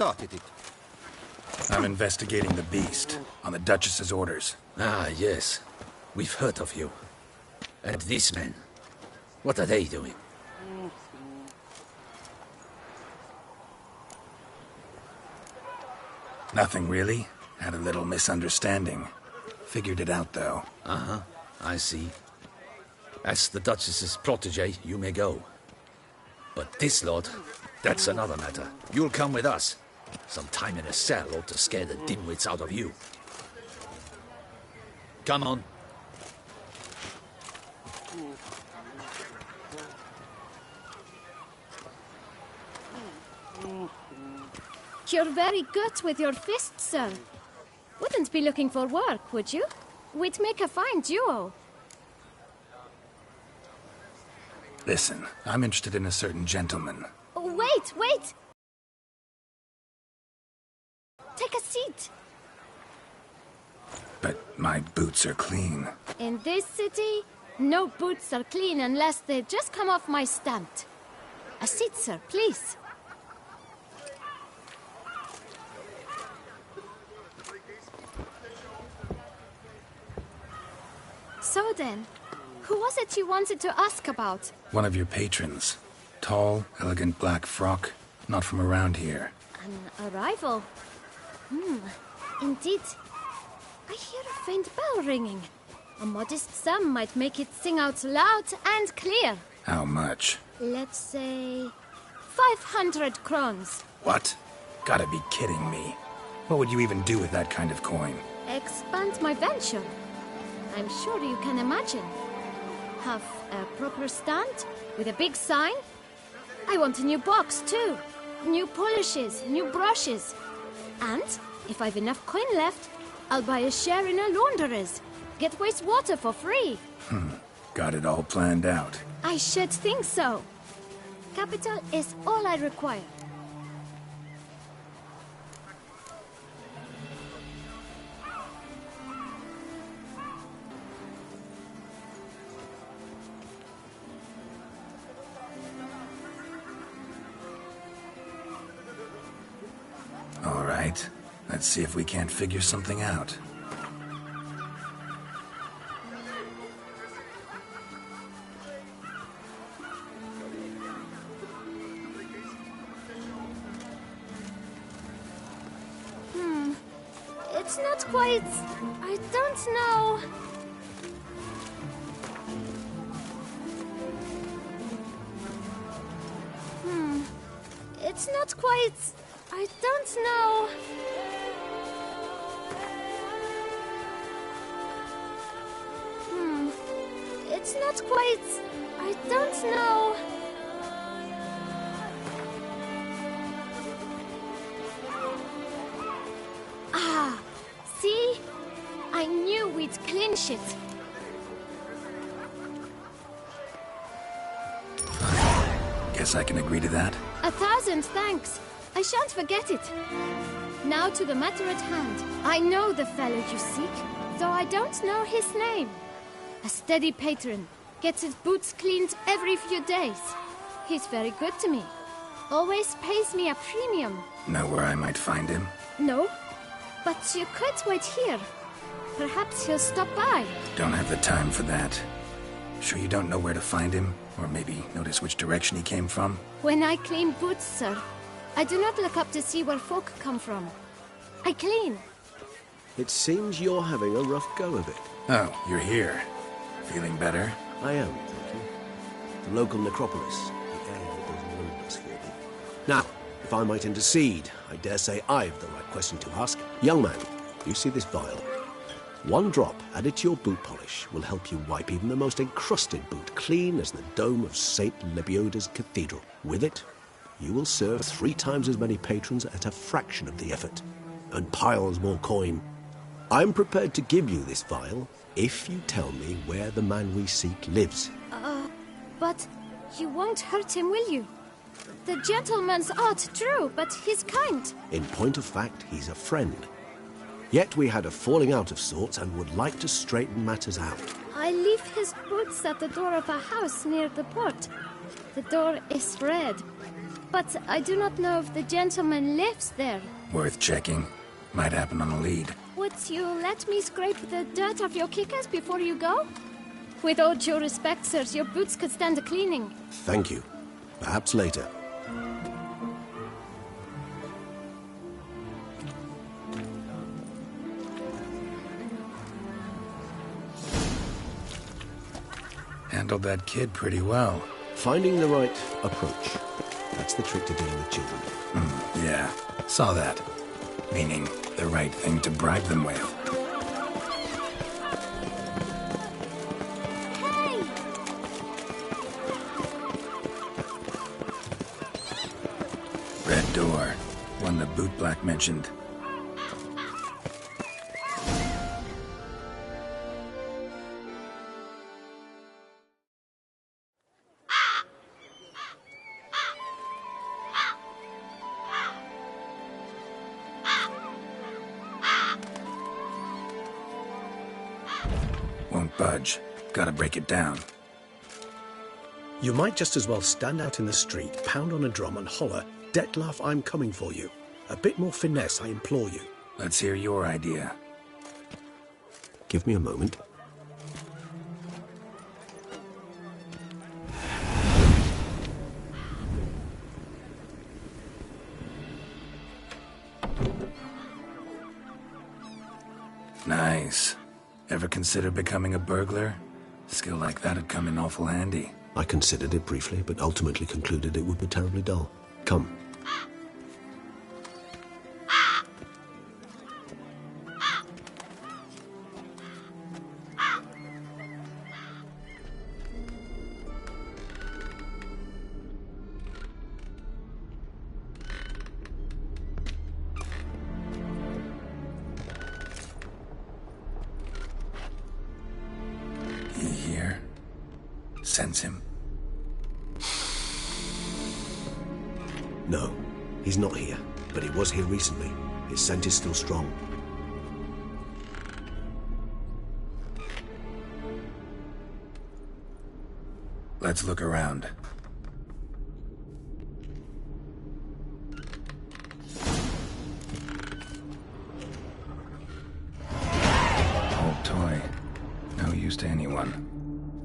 started it? I'm investigating the beast, on the Duchess's orders. Ah, yes. We've heard of you. And these men, what are they doing? Nothing really. Had a little misunderstanding. Figured it out, though. Uh-huh, I see. As the Duchess's protege, you may go. But this lot, that's another matter. You'll come with us. Some time in a cell ought to scare the dimwits out of you. Come on. You're very good with your fists, sir. Wouldn't be looking for work, would you? We'd make a fine duo. Listen, I'm interested in a certain gentleman. Oh, wait! Take a seat. But my boots are clean. In this city, no boots are clean unless they just come off my stamp. A seat, sir, please. So then, who was it you wanted to ask about? One of your patrons. Tall, elegant black frock. Not from around here. An arrival? Indeed. I hear a faint bell ringing. A modest sum might make it sing out loud and clear. How much? Let's say 500 crowns. What? Gotta be kidding me. What would you even do with that kind of coin? Expand my venture. I'm sure you can imagine. Have a proper stand with a big sign. I want a new box too. New polishes, new brushes. And if I've enough coin left, I'll buy a share in a launderer's. Get wastewater for free. Got it all planned out. I should think so. Capital is all I require. All right. Let's see if we can't figure something out. It's not quite... I don't know... It's not quite... I don't know... It's not quite... I don't know... Ah, see? I knew we'd clinch it. Guess I can agree to that. 1,000 thanks. I shan't forget it. Now to the matter at hand. I know the fellow you seek, though I don't know his name. A steady patron. Gets his boots cleaned every few days. He's very good to me. Always pays me a premium. Know where I might find him? No, but you could wait here. Perhaps he'll stop by. Don't have the time for that. Sure you don't know where to find him? Or maybe notice which direction he came from? When I clean boots, sir, I do not look up to see where folk come from. I clean. It seems you're having a rough go of it. Oh, you're here. Feeling better? I am, thank you. The local necropolis. The air does wonders for me. Now, if I might intercede, I dare say I've the right question to ask. Young man, you see this vial? One drop added to your boot polish will help you wipe even the most encrusted boot clean as the dome of St. Lebioda's Cathedral. With it, you will serve 3 times as many patrons at a fraction of the effort, and piles more coin. I'm prepared to give you this vial if you tell me where the man we seek lives. But you won't hurt him, will you? The gentleman's odd, true, but he's kind. In point of fact, he's a friend. Yet we had a falling out of sorts and would like to straighten matters out. I leave his boots at the door of a house near the port. The door is red. But I do not know if the gentleman lives there. Worth checking. Might happen on a lead. Would you let me scrape the dirt off your kickers before you go? With all due respect, sirs, your boots could stand a cleaning. Thank you. Perhaps later. Handled that kid pretty well. Finding the right approach. That's the trick to dealing with children. Yeah, saw that. Meaning, the right thing to bribe them with. Hey! Red door. One the bootblack mentioned. Won't budge. Gotta break it down. You might just as well stand out in the street, pound on a drum and holler, "Detlef, I'm coming for you." A bit more finesse, I implore you. Let's hear your idea. Give me a moment. Nice. Ever consider becoming a burglar? Skill like that'd come in awful handy. I considered it briefly, but ultimately concluded it would be terribly dull. Come. He here? Sense him? No, he's not here, but he was here recently. His scent is still strong. Let's look around. Old toy. No use to anyone.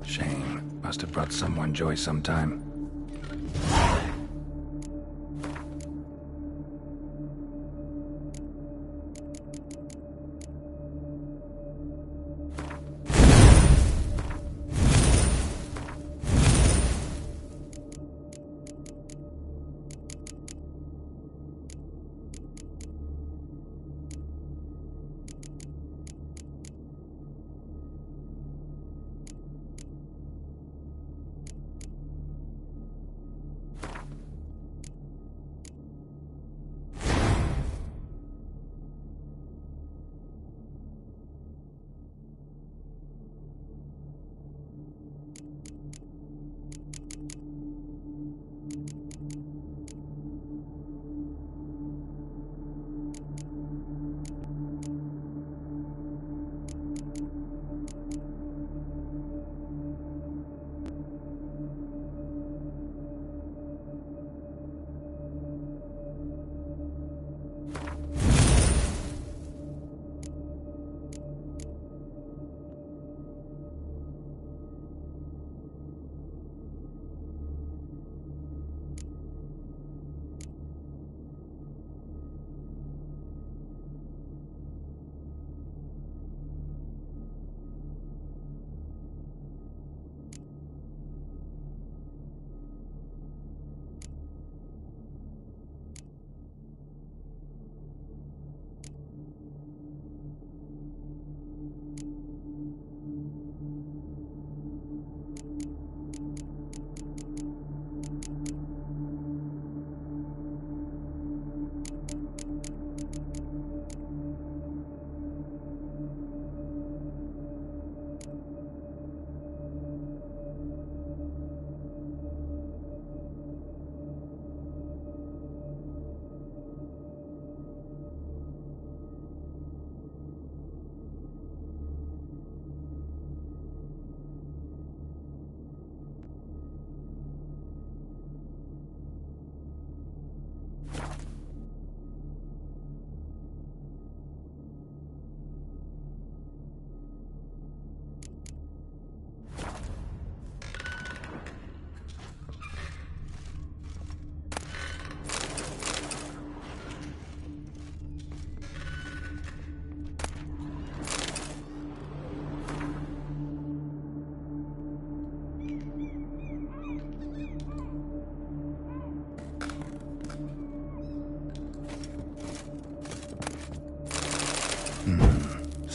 Shame. Must have brought someone joy sometime.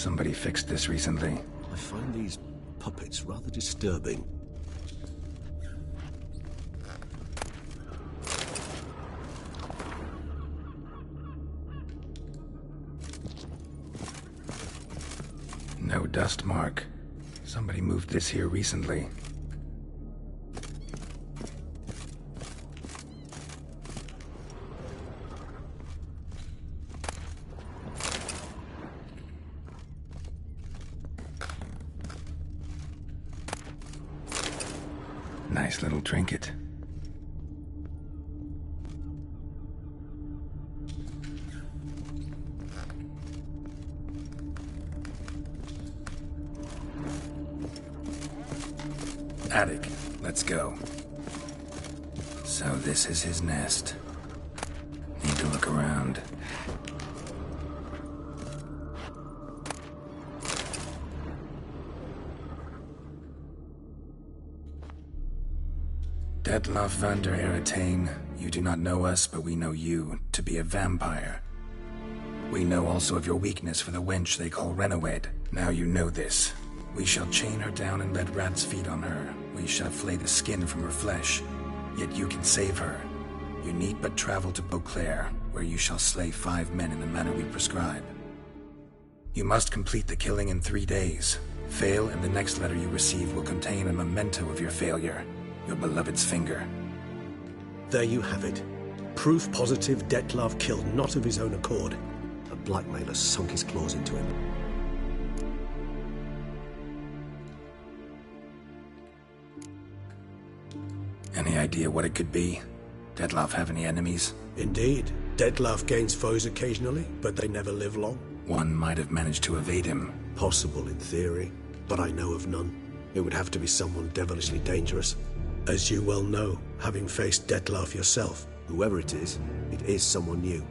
Somebody fixed this recently. I find these puppets rather disturbing. No dust mark. Somebody moved this here recently. Nice little trinket. Attic, let's go. So this is his nest. Need to look around. Detloff van der Eretain, you do not know us, but we know you to be a vampire. We know also of your weakness for the wench they call Renowed. Now you know this. We shall chain her down and let rats feed on her. We shall flay the skin from her flesh. Yet you can save her. You need but travel to Beauclair, where you shall slay 5 men in the manner we prescribe. You must complete the killing in 3 days. Fail, and the next letter you receive will contain a memento of your failure. Your beloved's finger. There you have it. Proof positive Detlav killed not of his own accord. A blackmailer sunk his claws into him. Any idea what it could be? Detlav have any enemies? Indeed. Detlav gains foes occasionally, but they never live long. One might have managed to evade him. Possible in theory, but I know of none. It would have to be someone devilishly dangerous. As you well know, having faced Detlav yourself, whoever it is someone new.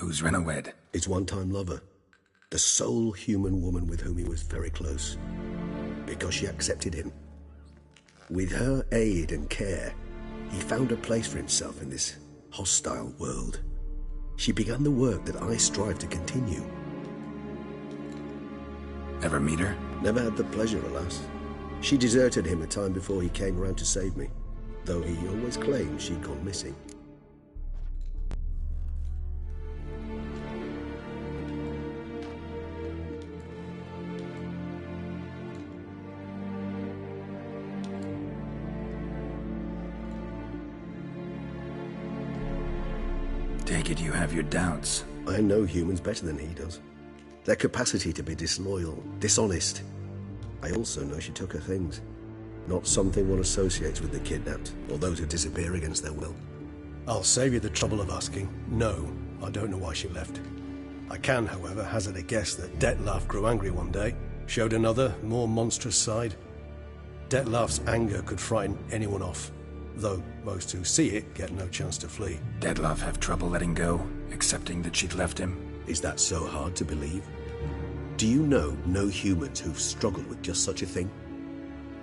Who's Renowed? His one-time lover. The sole human woman with whom he was very close. Because she accepted him. With her aid and care, he found a place for himself in this hostile world. She began the work that I strive to continue. Ever meet her? Never had the pleasure, alas. She deserted him a time before he came around to save me, though he always claimed she'd gone missing. Take it you have your doubts. I know humans better than he does. Their capacity to be disloyal, dishonest. I also know she took her things. Not something one associates with the kidnapped, or those who disappear against their will. I'll save you the trouble of asking. No, I don't know why she left. I can, however, hazard a guess that Detlaf grew angry one day, showed another, more monstrous side. Detlaf's anger could frighten anyone off, though most who see it get no chance to flee. Detlaf have trouble letting go, accepting that she'd left him? Is that so hard to believe? Do you know no humans who've struggled with just such a thing?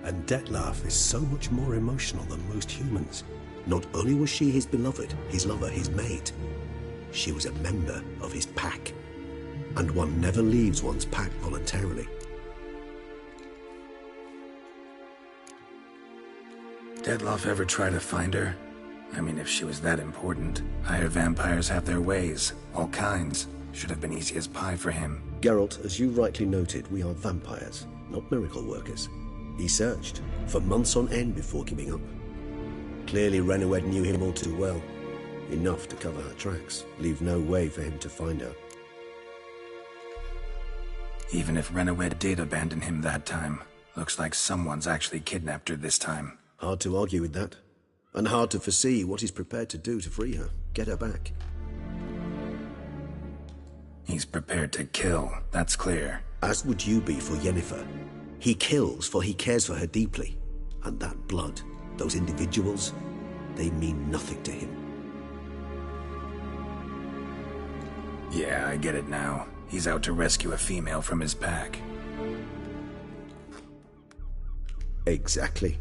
And Detlaf is so much more emotional than most humans. Not only was she his beloved, his lover, his mate, she was a member of his pack. And one never leaves one's pack voluntarily. Detlaf ever try to find her? I mean, if she was that important. Higher vampires have their ways, all kinds. Should have been easy as pie for him. Geralt, as you rightly noted, we are vampires, not miracle workers. He searched for months on end before giving up. Clearly Renowed knew him all too well. Enough to cover her tracks, leave no way for him to find her. Even if Renowed did abandon him that time, looks like someone's actually kidnapped her this time. Hard to argue with that. And hard to foresee what he's prepared to do to free her, get her back. He's prepared to kill, that's clear. As would you be for Yennefer. He kills for he cares for her deeply. And that blood, those individuals, they mean nothing to him. Yeah, I get it now. He's out to rescue a female from his pack. Exactly.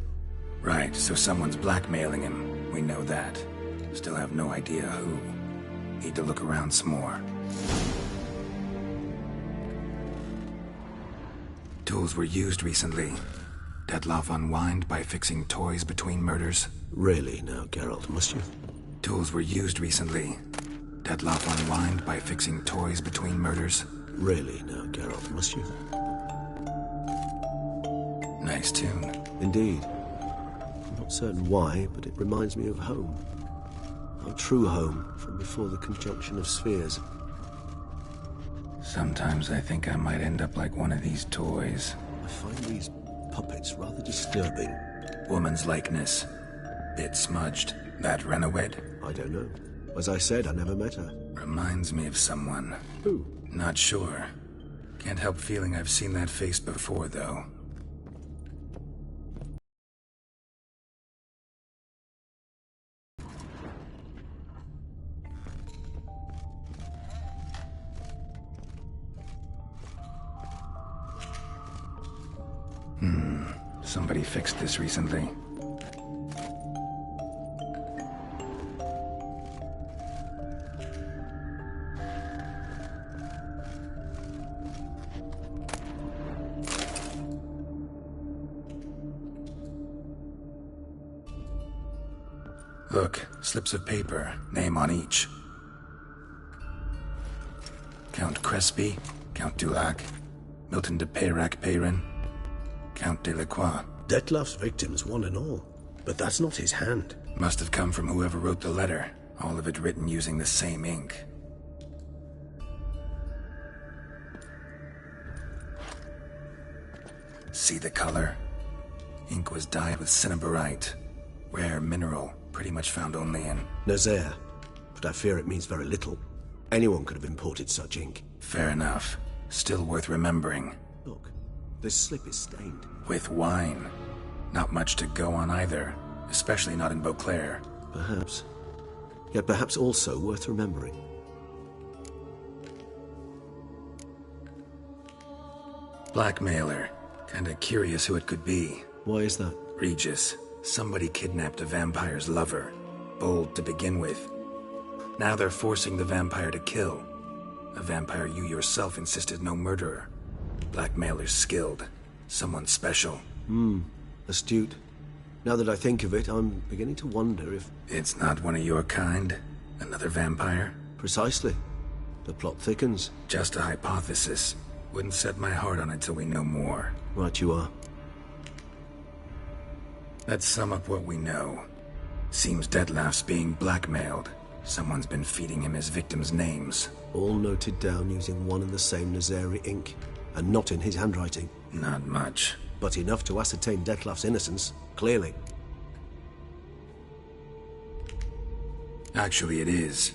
Right, so someone's blackmailing him. We know that. Still have no idea who. Need to look around some more. Tools were used recently. Detlaf unwind by fixing toys between murders. Really now, Geralt, must you? Tools were used recently. Detlaf unwind by fixing toys between murders. Really now, Geralt, must you? Nice tune. Indeed. I'm not certain why, but it reminds me of home. Our true home from before the conjunction of spheres. Sometimes I think I might end up like one of these toys. I find these puppets rather disturbing. Woman's likeness. Bit smudged. That Renowed? I don't know. As I said, I never met her. Reminds me of someone. Who? Not sure. Can't help feeling I've seen that face before, though. Somebody fixed this recently. Look, slips of paper, name on each. Count Crespi, Count Dulac, Milton de Peyrac-Peyrin, Count Delacroix. Detlaf's victims, one and all. But that's not his hand. Must have come from whoever wrote the letter. All of it written using the same ink. See the color? Ink was dyed with cinnabarite. Rare mineral, pretty much found only in Nazaire. But I fear it means very little. Anyone could have imported such ink. Fair enough. Still worth remembering. Look, this slip is stained. With wine. Not much to go on either. Especially not in Beauclair. Perhaps. Yet perhaps also worth remembering. Blackmailer. Kinda curious who it could be. Why is that? Regis. Somebody kidnapped a vampire's lover. Bold to begin with. Now they're forcing the vampire to kill. A vampire you yourself insisted no murderer. Blackmailer's skilled. Someone special. Astute. Now that I think of it, I'm beginning to wonder if... It's not one of your kind? Another vampire? Precisely. The plot thickens. Just a hypothesis. Wouldn't set my heart on it till we know more. Right you are. Let's sum up what we know. Seems Detlef's being blackmailed. Someone's been feeding him his victims' names. All noted down using one and the same Nazari ink, and not in his handwriting. Not much. But enough to ascertain Detlef's innocence, clearly. Actually, it is.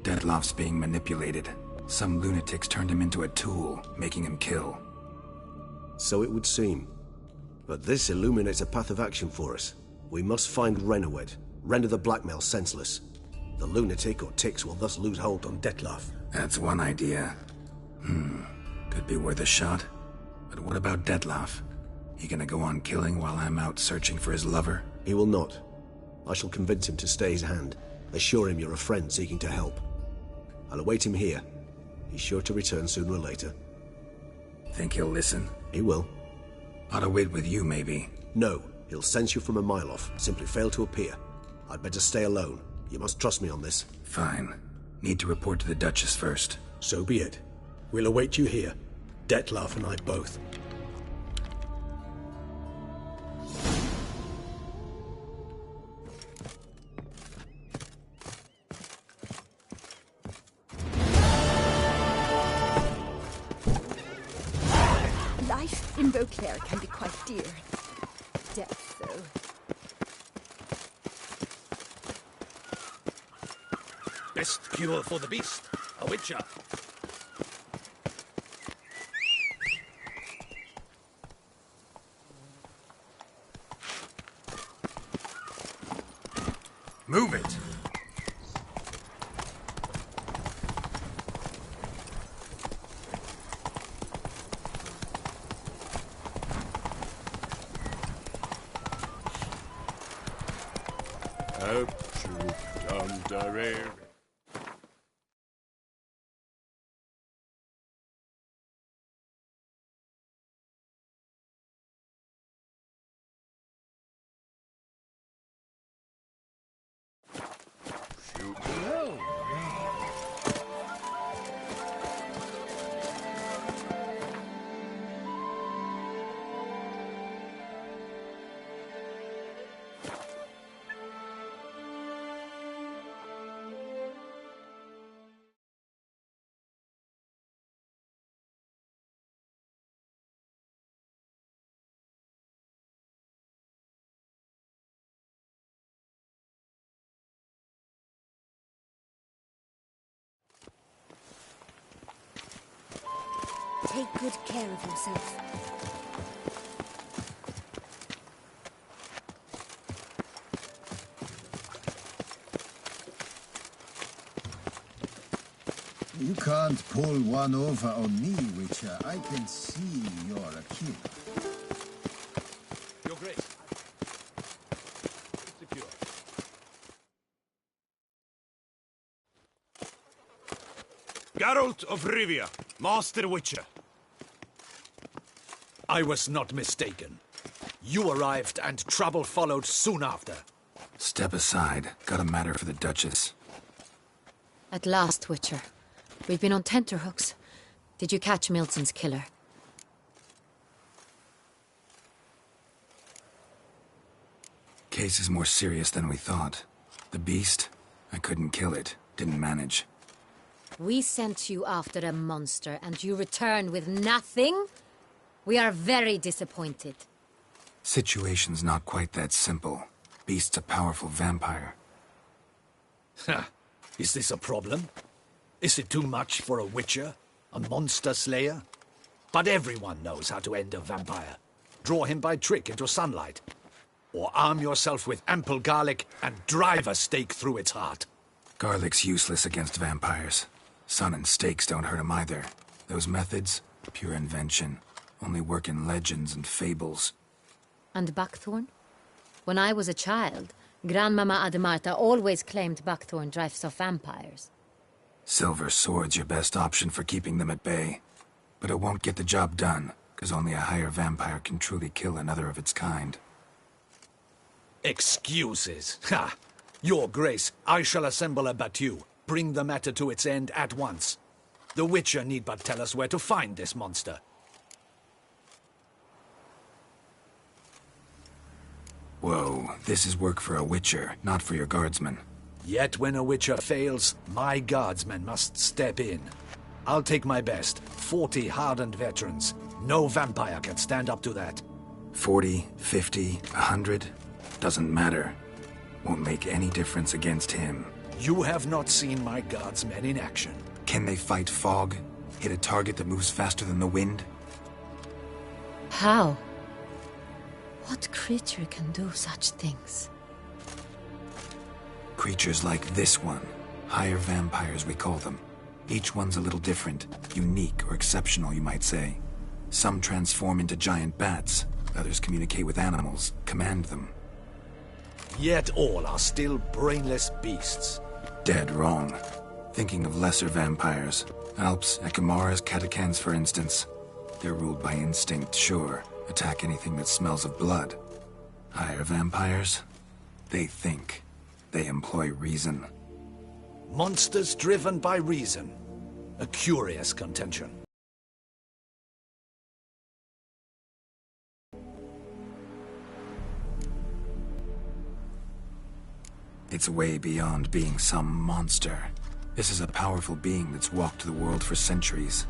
Detlef's being manipulated. Some lunatics turned him into a tool, making him kill. So it would seem. But this illuminates a path of action for us. We must find Renowed, render the blackmail senseless. The lunatic or ticks will thus lose hold on Detlef. That's one idea. Could be worth a shot. But what about Detlef? He gonna go on killing while I'm out searching for his lover? He will not. I shall convince him to stay his hand. Assure him you're a friend seeking to help. I'll await him here. He's sure to return sooner or later. Think he'll listen? He will. Ought to wait with you, maybe. No, he'll sense you from a mile off. Simply fail to appear. I'd better stay alone. You must trust me on this. Fine. Need to report to the Duchess first. So be it. We'll await you here. Detlef and I both. Life in Beauclair can be quite dear. Death, though. Best cure for the beast. A witcher. Move it! Take good care of yourself. You can't pull one over on me, Witcher. I can see you're a killer. Your Grace. Secure. Geralt of Rivia, Master Witcher. I was not mistaken. You arrived and trouble followed soon after. Step aside. Got a matter for the Duchess. At last, Witcher. We've been on tenterhooks. Did you catch Milton's killer? Case is more serious than we thought. The beast? I couldn't kill it. Didn't manage. We sent you after a monster, and you returned with nothing? We are very disappointed. Situation's not quite that simple. Beast's a powerful vampire. Ha! Is this a problem? Is it too much for a witcher? A monster slayer? But everyone knows how to end a vampire. Draw him by trick into sunlight. Or arm yourself with ample garlic and drive a stake through its heart. Garlic's useless against vampires. Sun and stakes don't hurt him either. Those methods, pure invention. Only work in legends and fables. And buckthorn? When I was a child, Grandmama Ademarta always claimed buckthorn drives off vampires. Silver sword's your best option for keeping them at bay. But it won't get the job done, because only a higher vampire can truly kill another of its kind. Excuses. Ha! Your Grace, I shall assemble a battue. Bring the matter to its end at once. The Witcher need but tell us where to find this monster. Whoa, this is work for a Witcher, not for your guardsmen. Yet when a Witcher fails, my guardsmen must step in. I'll take my best. 40 hardened veterans. No vampire can stand up to that. 40, 50, 100? Doesn't matter. Won't make any difference against him. You have not seen my guardsmen in action. Can they fight fog? Hit a target that moves faster than the wind? How? What creature can do such things? Creatures like this one. Higher vampires, we call them. Each one's a little different. Unique or exceptional, you might say. Some transform into giant bats. Others communicate with animals, command them. Yet all are still brainless beasts. Dead wrong. Thinking of lesser vampires. Alps, Ekamaras, Catacans, for instance. They're ruled by instinct, sure. Attack anything that smells of blood. Higher vampires? They think. They employ reason. Monsters driven by reason. A curious contention. It's way beyond being some monster. This is a powerful being that's walked the world for centuries.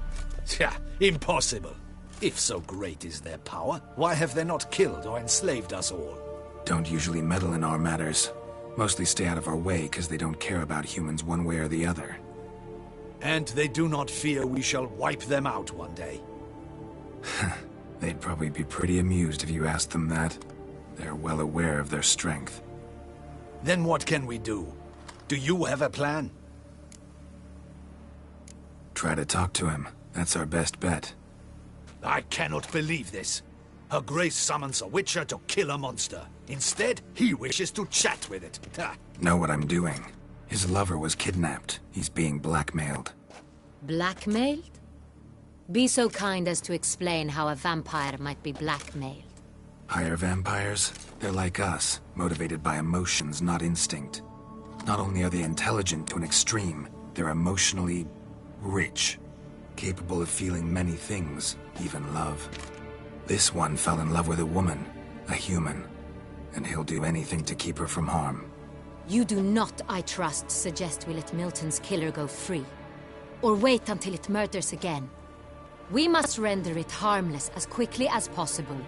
Yeah, impossible. If so great is their power, why have they not killed or enslaved us all? Don't usually meddle in our matters. Mostly stay out of our way because they don't care about humans one way or the other. And they do not fear we shall wipe them out one day. They'd probably be pretty amused if you asked them that. They're well aware of their strength. Then what can we do? Do you have a plan? Try to talk to him. That's our best bet. I cannot believe this. Her Grace summons a Witcher to kill a monster. Instead, he wishes to chat with it. Ha. Know what I'm doing. His lover was kidnapped. He's being blackmailed. Blackmailed? Be so kind as to explain how a vampire might be blackmailed. Higher vampires? They're like us, motivated by emotions, not instinct. Not only are they intelligent to an extreme, they're emotionally rich. Capable of feeling many things, even love. This one fell in love with a woman, a human, and he'll do anything to keep her from harm. You do not, I trust, suggest we let Milton's killer go free. Or wait until it murders again. We must render it harmless as quickly as possible.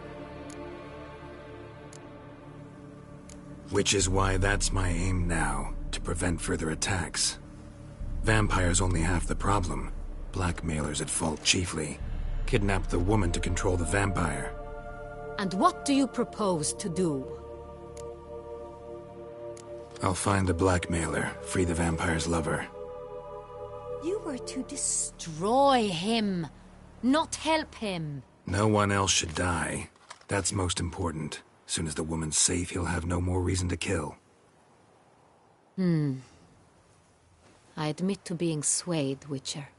Which is why that's my aim now, to prevent further attacks. Vampires only half the problem. Blackmailers at fault chiefly. Kidnap the woman to control the vampire. And what do you propose to do? I'll find the blackmailer, free the vampire's lover. You were to destroy him, not help him. No one else should die. That's most important. Soon as the woman's safe, he'll have no more reason to kill. I admit to being swayed, Witcher.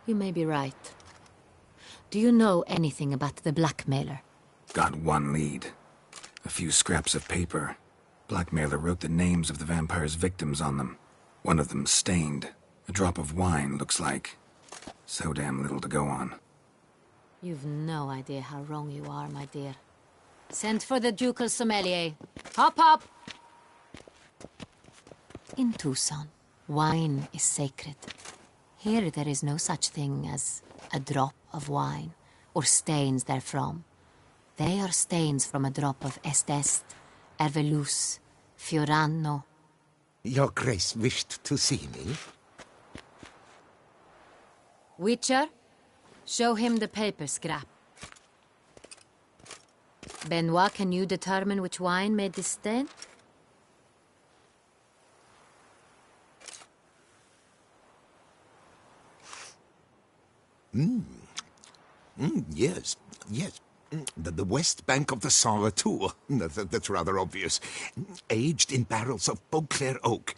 You may be right. Do you know anything about the blackmailer? Got one lead. A few scraps of paper. Blackmailer wrote the names of the vampire's victims on them. One of them stained. A drop of wine, looks like. So damn little to go on. You've no idea how wrong you are, my dear. Send for the ducal sommelier. Hop, hop! In Tucson, wine is sacred. Here there is no such thing as a drop of wine, or stains therefrom. They are stains from a drop of Est, Ervelus, Fiorano. Your Grace wished to see me? Witcher, show him the paper scrap. Benoit, can you determine which wine made this stain? Yes, yes. The west bank of the Sarre Tour. That's rather obvious. Aged in barrels of Beauclair oak.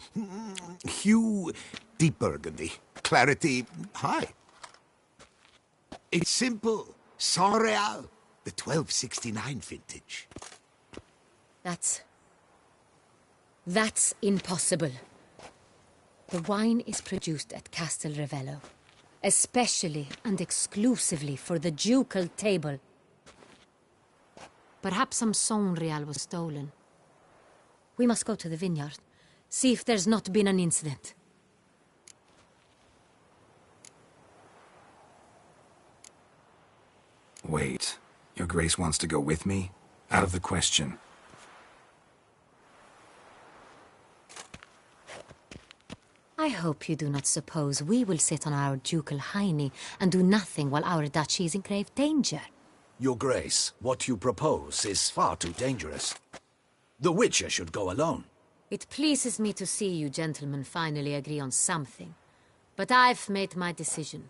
Hue, deep burgundy. Clarity, high. It's simple. Saint-Réal, the 1269 vintage. That's impossible. The wine is produced at Castel Ravello, especially and exclusively for the ducal table. Perhaps some Saint-Réal was stolen. We must go to the vineyard, see if there's not been an incident. Wait, Your Grace wants to go with me? Out of the question. I hope you do not suppose we will sit on our ducal hiney and do nothing while our duchy is in grave danger. Your Grace, what you propose is far too dangerous. The Witcher should go alone. It pleases me to see you gentlemen finally agree on something. But I've made my decision.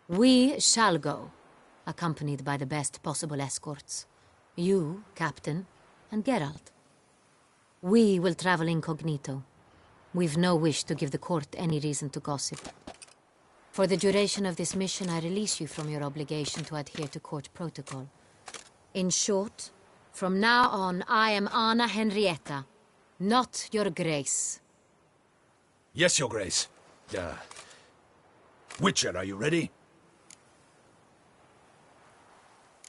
We shall go, accompanied by the best possible escorts. You, Captain, and Geralt. We will travel incognito. We've no wish to give the court any reason to gossip. For the duration of this mission, I release you from your obligation to adhere to court protocol. In short, from now on, I am Anna Henrietta, not Your Grace. Yes, Your Grace. Witcher, are you ready?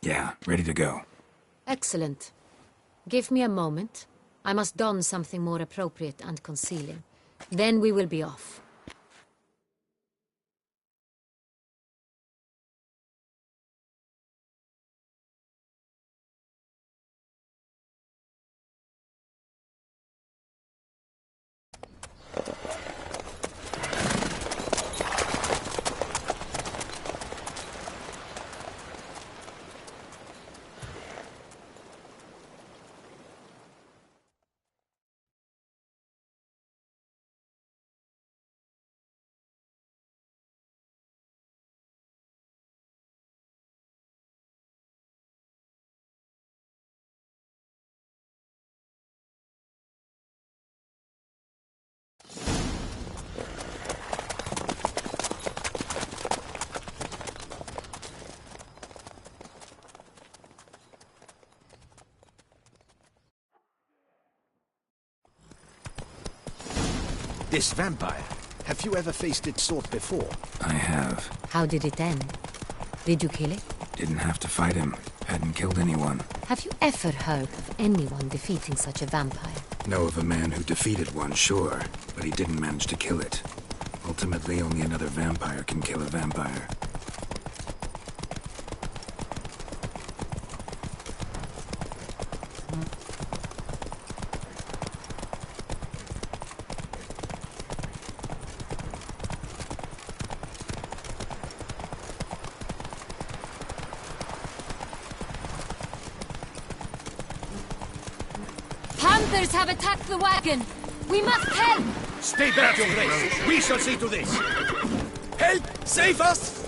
Yeah, ready to go. Excellent. Give me a moment. I must don something more appropriate and concealing. Then we will be off. This vampire. Have you ever faced its sort before? I have. How did it end? Did you kill it? Didn't have to fight him. Hadn't killed anyone. Have you ever heard of anyone defeating such a vampire? Know of a man who defeated one, sure, but he didn't manage to kill it. Ultimately, only another vampire can kill a vampire. Panthers have attacked the wagon! We must help! Stay back, Your Grace! We shall see to this! Help! Save us!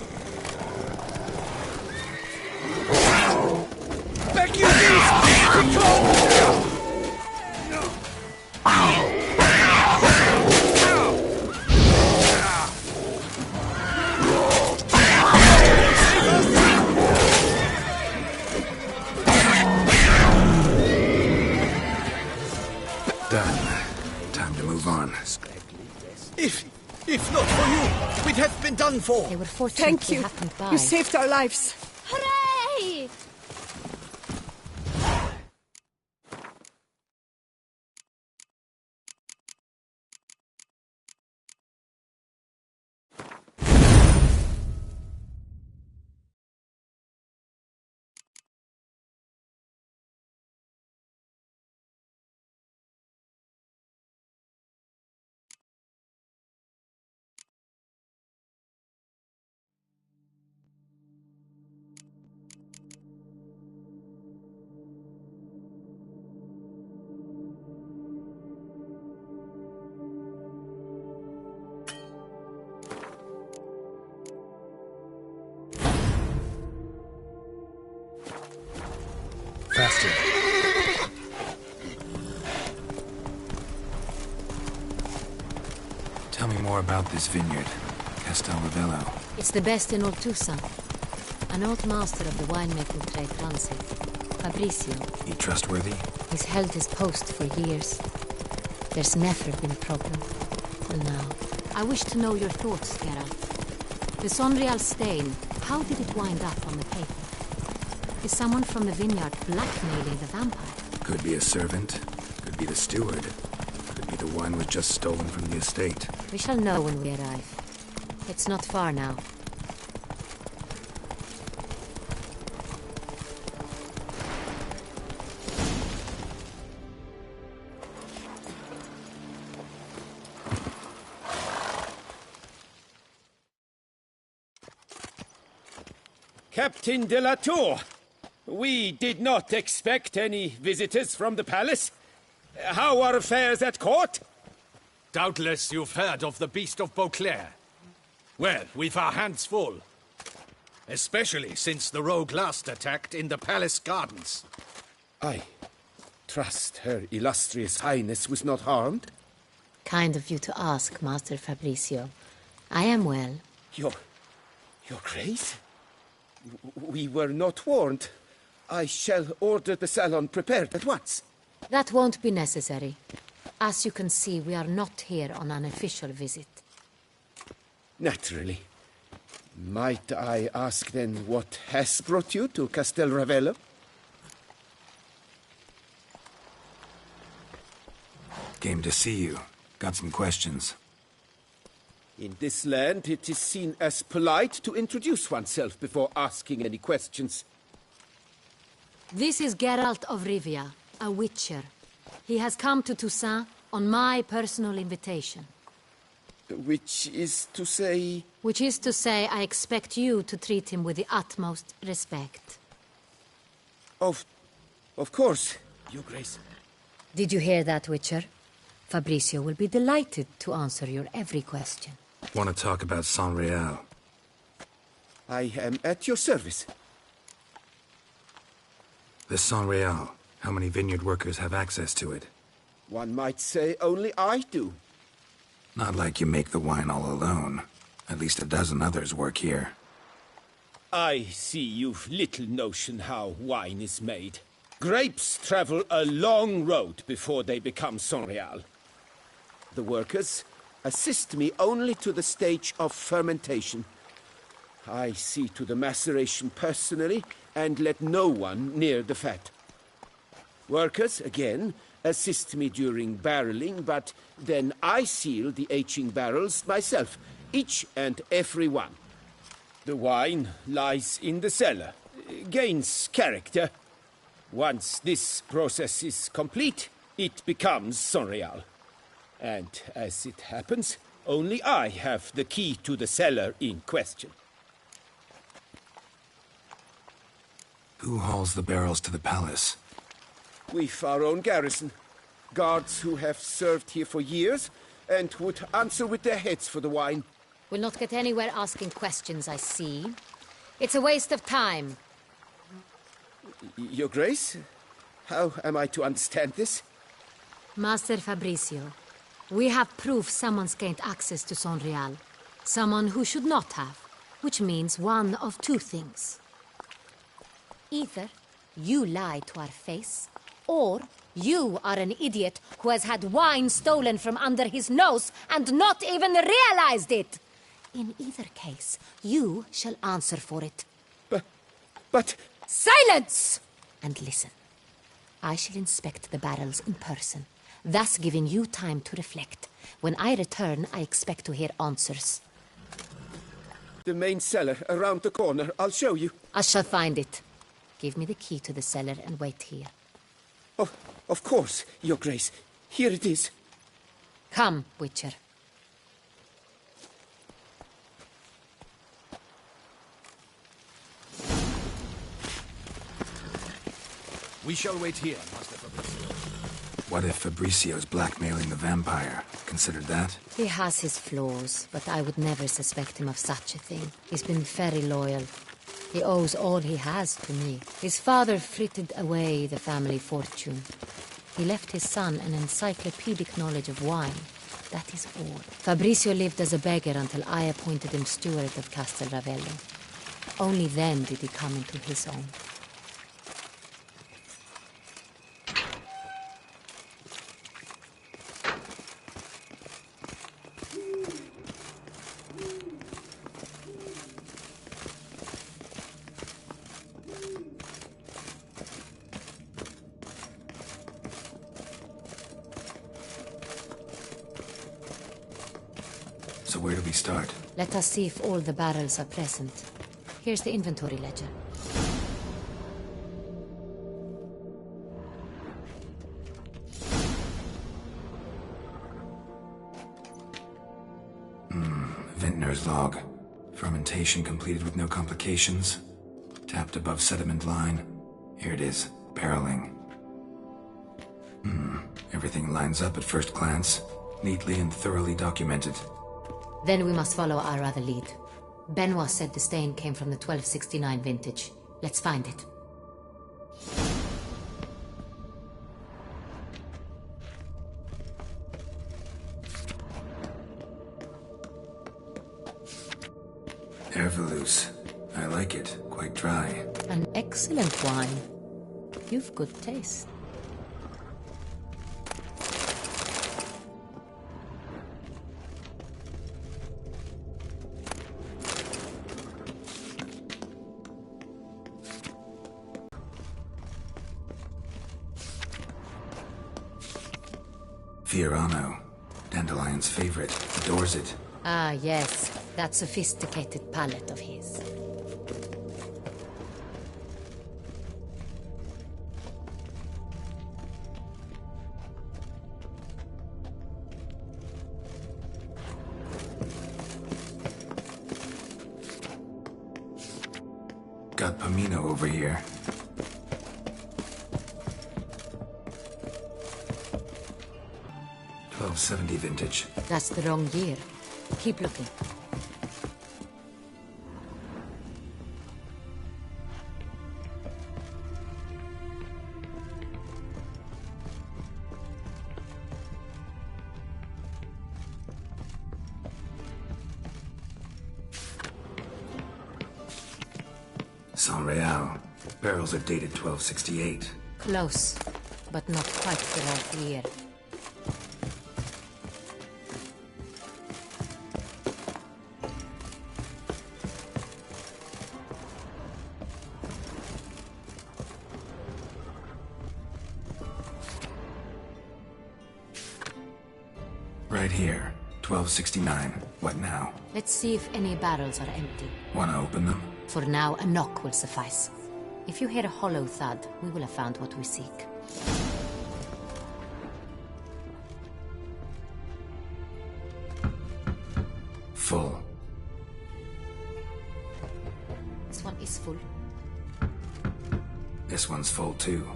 Back you beast! Done. Time to move on. If not for you, we'd have been done for. They were fortunate Thank they you. happened by. You saved our lives. Hooray! Tell me more about this vineyard, Castel Ravello. It's the best in all Toussaint. An old master of the winemaking trade runs it. Fabricio. He trustworthy? He's held his post for years. There's never been a problem. Till now. I wish to know your thoughts, Geralt. The Sonreal stain, how did it wind up on the paper? Is someone from the vineyard blackmailing the vampire? Could be a servant. Could be the steward. Could be the wine was just stolen from the estate. We shall know when we arrive. It's not far now. Captain de la Tour, we did not expect any visitors from the palace. How are affairs at court? Doubtless you've heard of the Beast of Beauclair. Well, we've our hands full. Especially since the rogue last attacked in the palace gardens. I trust Her Illustrious Highness was not harmed? Kind of you to ask, Master Fabricio. I am well. Your Grace? We were not warned. I shall order the salon prepared at once. That won't be necessary. As you can see, we are not here on an official visit. Naturally. Might I ask then what has brought you to Castel Ravello? Came to see you. Got some questions. In this land, it is seen as polite to introduce oneself before asking any questions. This is Geralt of Rivia, a witcher. He has come to Toussaint on my personal invitation. Which is to say... Which is to say, I expect you to treat him with the utmost respect. Of course, Your Grace. Did you hear that, Witcher? Fabricio will be delighted to answer your every question. Want to talk about Sonreal? I am at your service. The Sonreal. How many vineyard workers have access to it? One might say only I do. Not like you make the wine all alone. At least a dozen others work here. I see you've little notion how wine is made. Grapes travel a long road before they become Sonreal. The workers assist me only to the stage of fermentation. I see to the maceration personally and let no one near the fat. Workers, again, assist me during barreling, but then I seal the aging barrels myself, each and every one. The wine lies in the cellar, gains character. Once this process is complete, it becomes Sonreal. And as it happens, only I have the key to the cellar in question. Who hauls the barrels to the palace? We've our own garrison. Guards who have served here for years and would answer with their heads for the wine. We'll not get anywhere asking questions, I see. It's a waste of time. Your Grace? How am I to understand this? Master Fabricio, we have proof someone's gained access to Sonreal. Someone who should not have. Which means one of two things. Either you lie to our face, or you are an idiot who has had wine stolen from under his nose and not even realized it. In either case, you shall answer for it. But... Silence! And listen. I shall inspect the barrels in person, thus giving you time to reflect. When I return, I expect to hear answers. The main cellar, around the corner. I'll show you. I shall find it. Give me the key to the cellar and wait here. Oh, of course, Your Grace. Here it is. Come, Witcher. We shall wait here, Master Fabricio. What if Fabricio's blackmailing the vampire? Considered that? He has his flaws, but I would never suspect him of such a thing. He's been very loyal. He owes all he has to me. His father frittered away the family fortune. He left his son an encyclopedic knowledge of wine. That is all. Fabrizio lived as a beggar until I appointed him steward of Castel Ravello. Only then did he come into his own. So where do we start? Let us see if all the barrels are present. Here's the inventory ledger. Vintner's log. Fermentation completed with no complications. Tapped above sediment line. Here it is. Barreling. Everything lines up at first glance. Neatly and thoroughly documented. Then we must follow our other lead. Benoit said the stain came from the 1269 vintage. Let's find it. Arylias. I like it. Quite dry. An excellent wine. You've good taste. Fiorano. Dandelion's favorite. Adores it. Ah, yes. That sophisticated palate of his. Got Pomino over here. $1270 vintage. That's the wrong year. Keep looking. San Real. Barrels are dated 1268. Close, but not quite the right year. Right here. 1269. What now? Let's see if any barrels are empty. Wanna open them? For now, a knock will suffice. If you hear a hollow thud, we will have found what we seek. Full. This one is full. This one's full too.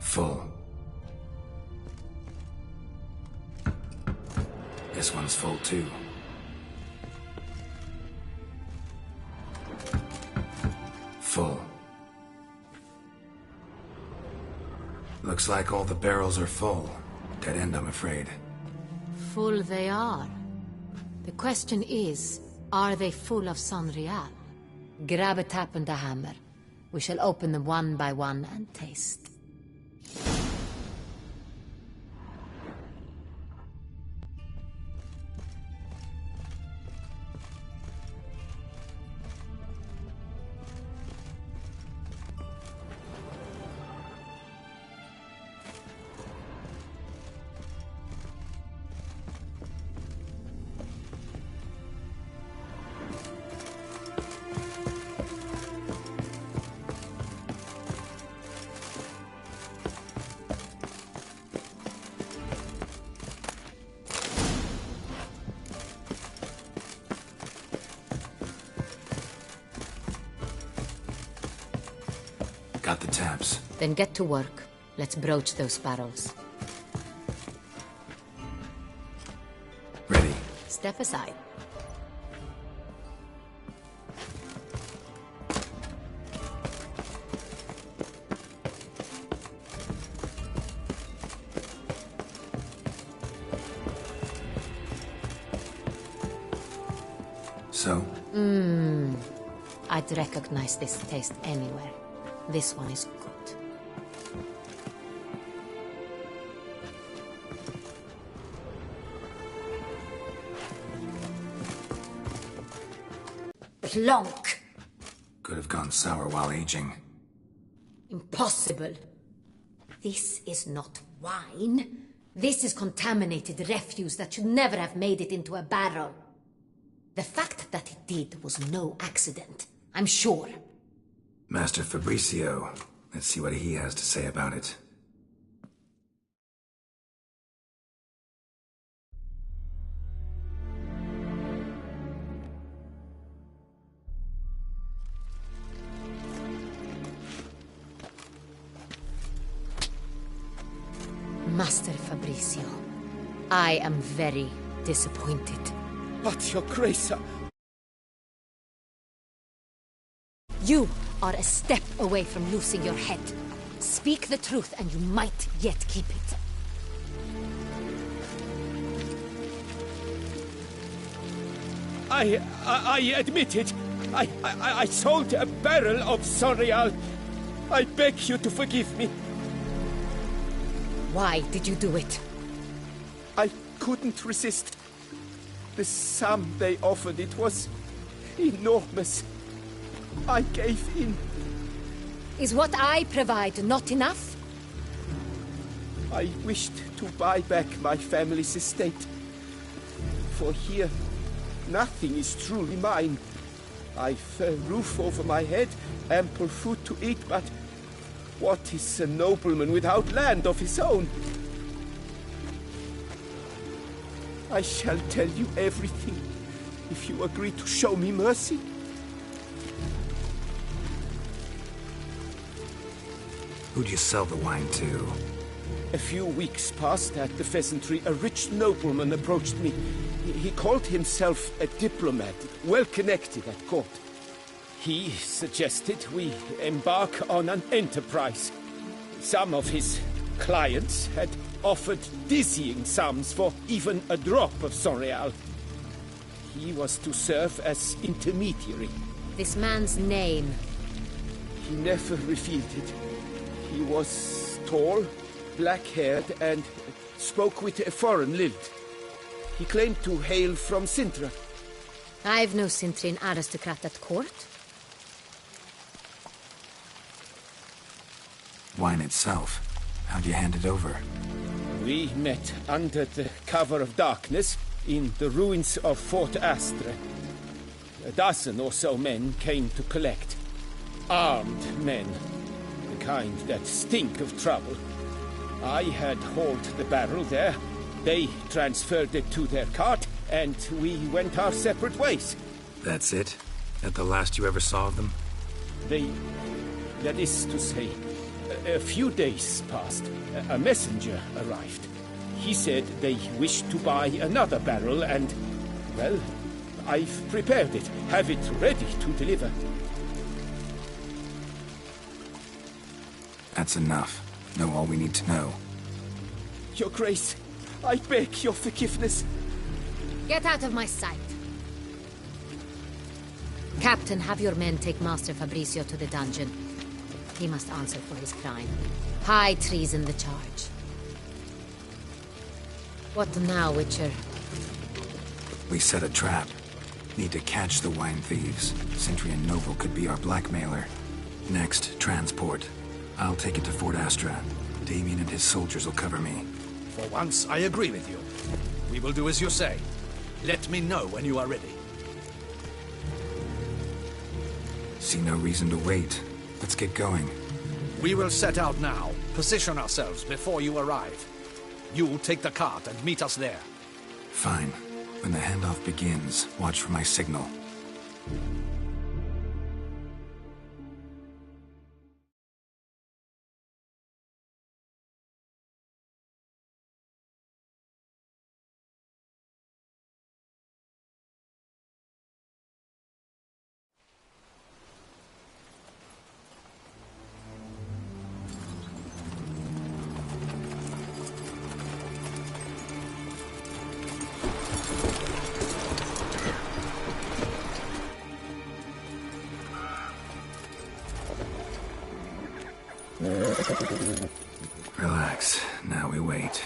Full. This one's full too. Full. Looks like all the barrels are full. Dead end, I'm afraid. Full they are. The question is, are they full of San Real? Grab a tap and a hammer. We shall open them one by one and taste. Got the taps. Then get to work. Let's broach those barrels. Ready. Step aside. so? I'd recognize this taste anywhere. This one is good. Plonk! Could have gone sour while aging. Impossible. This is not wine. This is contaminated refuse that should never have made it into a barrel. The fact that it did was no accident, I'm sure. Master Fabricio. Let's see what he has to say about it. Master Fabricio, I am very disappointed. But, Your Grace, You are a step away from losing your head. Speak the truth and you might yet keep it. I admit it. I sold a barrel of Sonreal. I beg you to forgive me. Why did you do it? I couldn't resist. The sum they offered, it was enormous. I gave in. Is what I provide not enough? I wished to buy back my family's estate. For here, nothing is truly mine. I've a roof over my head, ample food to eat, but what is a nobleman without land of his own? I shall tell you everything, if you agree to show me mercy. Who'd you sell the wine to? A few weeks past at the pheasantry, a rich nobleman approached me. He called himself a diplomat, well-connected at court. He suggested we embark on an enterprise. Some of his clients had offered dizzying sums for even a drop of Sonreal. He was to serve as intermediary. This man's name? He never revealed it. He was tall, black-haired, and spoke with a foreign lilt. He claimed to hail from Sintra. I've no Sintrian aristocrat at court. Wine itself. How'd you hand it over? We met under the cover of darkness in the ruins of Fort Astre. A dozen or so men came to collect. Armed men. The kind that stink of trouble. I had hauled the barrel there. They transferred it to their cart, and we went our separate ways. That's it? That the last you ever saw of them? That is to say, a few days passed. A messenger arrived. He said they wished to buy another barrel and, well, I've prepared it. Have it ready to deliver. That's enough. Know all we need to know. Your Grace, I beg your forgiveness. Get out of my sight. Captain, have your men take Master Fabricio to the dungeon. He must answer for his crime. High treason the charge. What now, Witcher? We set a trap. Need to catch the wine thieves. Sentry and Noble could be our blackmailer. Next, transport. I'll take it to Fort Astra. Damien and his soldiers will cover me. For once, I agree with you. We will do as you say. Let me know when you are ready. See no reason to wait. Let's get going. We will set out now. Position ourselves before you arrive. You take the cart and meet us there. Fine. When the handoff begins, watch for my signal. Relax. Now we wait.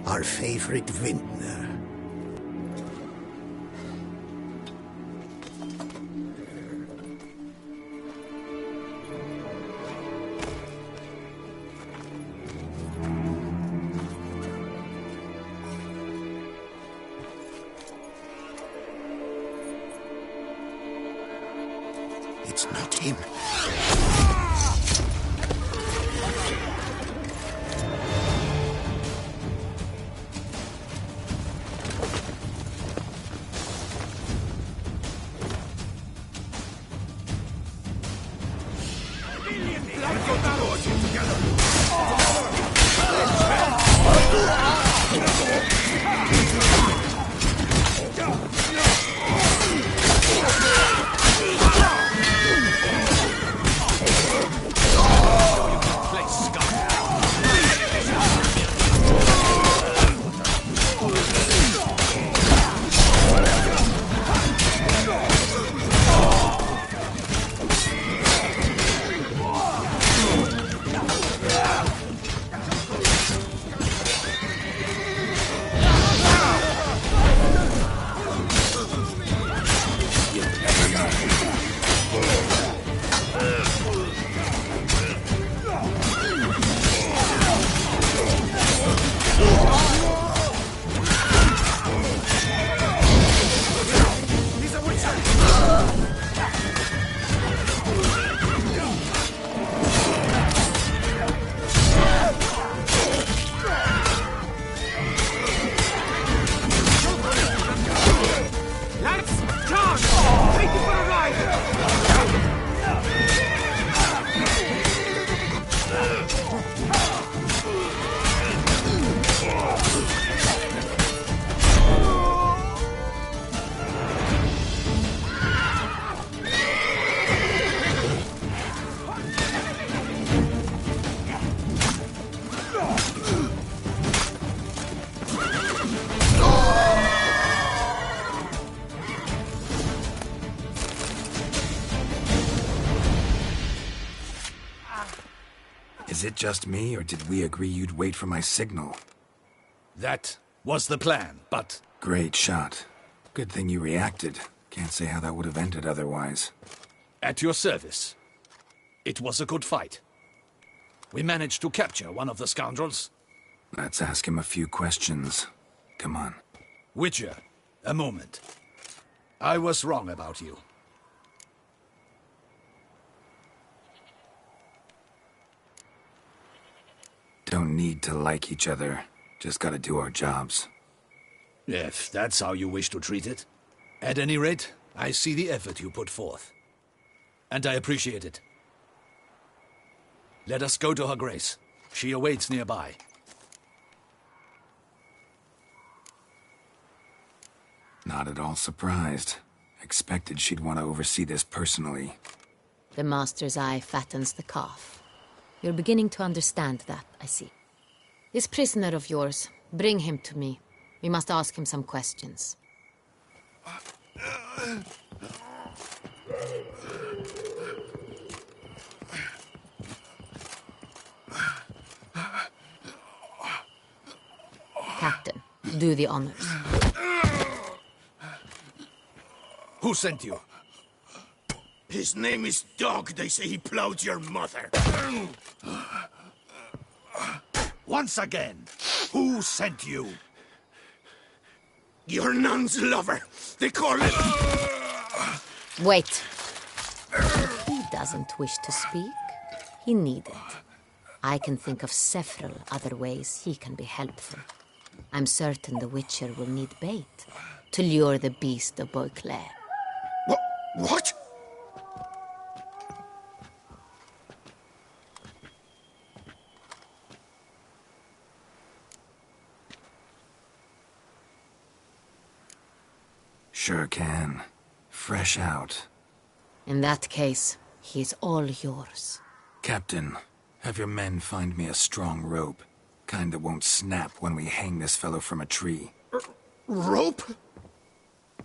Our favorite vintner. It's not him. Is it just me, or did we agree you'd wait for my signal? That was the plan, but... Great shot. Good thing you reacted. Can't say how that would have ended otherwise. At your service. It was a good fight. We managed to capture one of the scoundrels. Let's ask him a few questions. Come on. Witcher, a moment. I was wrong about you. Don't need to like each other. Just gotta do our jobs. If that's how you wish to treat it. At any rate, I see the effort you put forth. And I appreciate it. Let us go to her grace. She awaits nearby. Not at all surprised. Expected she'd want to oversee this personally. The master's eye fattens the calf. You're beginning to understand that, I see. This prisoner of yours, bring him to me. We must ask him some questions. Captain, do the honors. Who sent you? His name is Dog. They say he plowed your mother. Once again, who sent you? Your nun's lover. They call him... Wait. He doesn't wish to speak. He needn't. I can think of several other ways he can be helpful. I'm certain the Witcher will need bait to lure the beast of Beauclair. What? Sure can. Fresh out. In that case, he's all yours. Captain, have your men find me a strong rope. Kind that won't snap when we hang this fellow from a tree. Rope?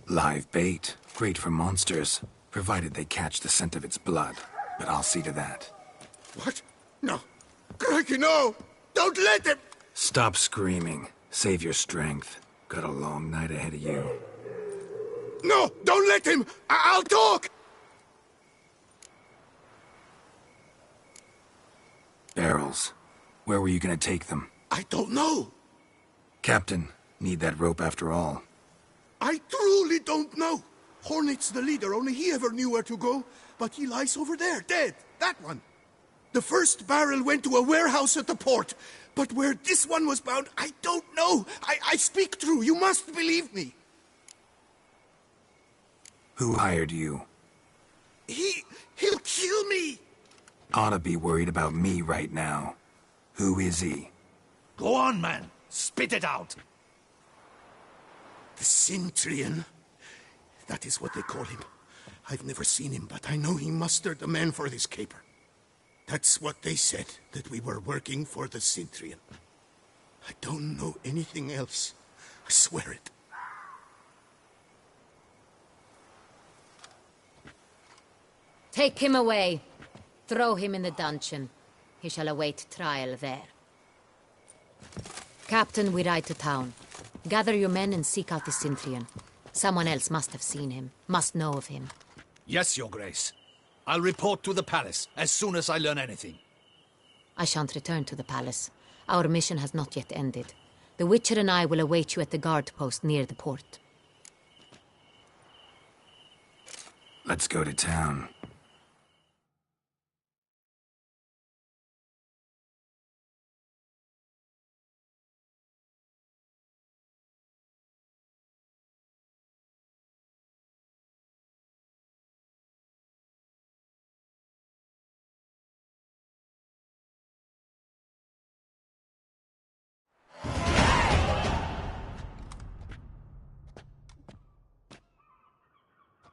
Live bait. Great for monsters, provided they catch the scent of its blood. But I'll see to that. What? No. Crikey, no! Don't let him! Stop screaming. Save your strength. Got a long night ahead of you. No! Don't let him! I'll talk! Barrels. Where were you gonna take them? I don't know. Captain, need that rope after all. I truly don't know. Hornet's the leader, only he ever knew where to go. But he lies over there, dead. That one. The first barrel went to a warehouse at the port. But where this one was bound, I don't know. I speak true. You must believe me. Who hired you? He'll kill me. Ought to be worried about me right now. Who is he? Go on, man. Spit it out. The Cintrian. That is what they call him. I've never seen him, but I know he mustered the men for this caper. That's what they said, that we were working for the Cintrian. I don't know anything else. I swear it. Take him away. Throw him in the dungeon. He shall await trial there. Captain, we ride to town. Gather your men and seek out the Cintrian. Someone else must have seen him, must know of him. Yes, Your Grace. I'll report to the palace as soon as I learn anything. I shan't return to the palace. Our mission has not yet ended. The Witcher and I will await you at the guard post near the port. Let's go to town.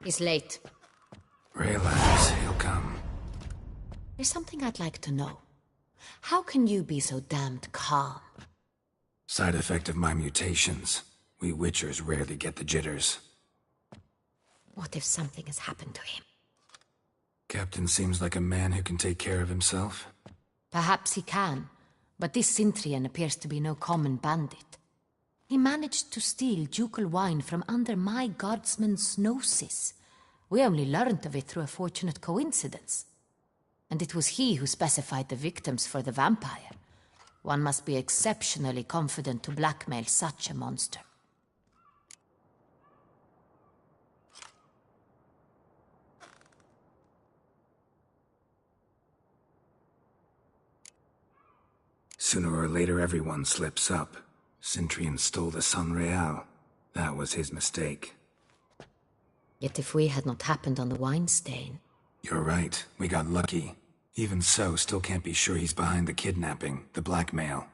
He's late. Relax, he'll come. There's something I'd like to know. How can you be so damned calm? Side effect of my mutations. We Witchers rarely get the jitters. What if something has happened to him? Captain seems like a man who can take care of himself. Perhaps he can, but this Cintrian appears to be no common bandit. He managed to steal ducal wine from under my guardsman's noses. We only learned of it through a fortunate coincidence. And it was he who specified the victims for the vampire. One must be exceptionally confident to blackmail such a monster. Sooner or later, everyone slips up. Cintrian stole the Sun Real. That was his mistake. Yet if we had not happened on the wine stain... You're right. We got lucky. Even so, still can't be sure he's behind the kidnapping, the blackmail.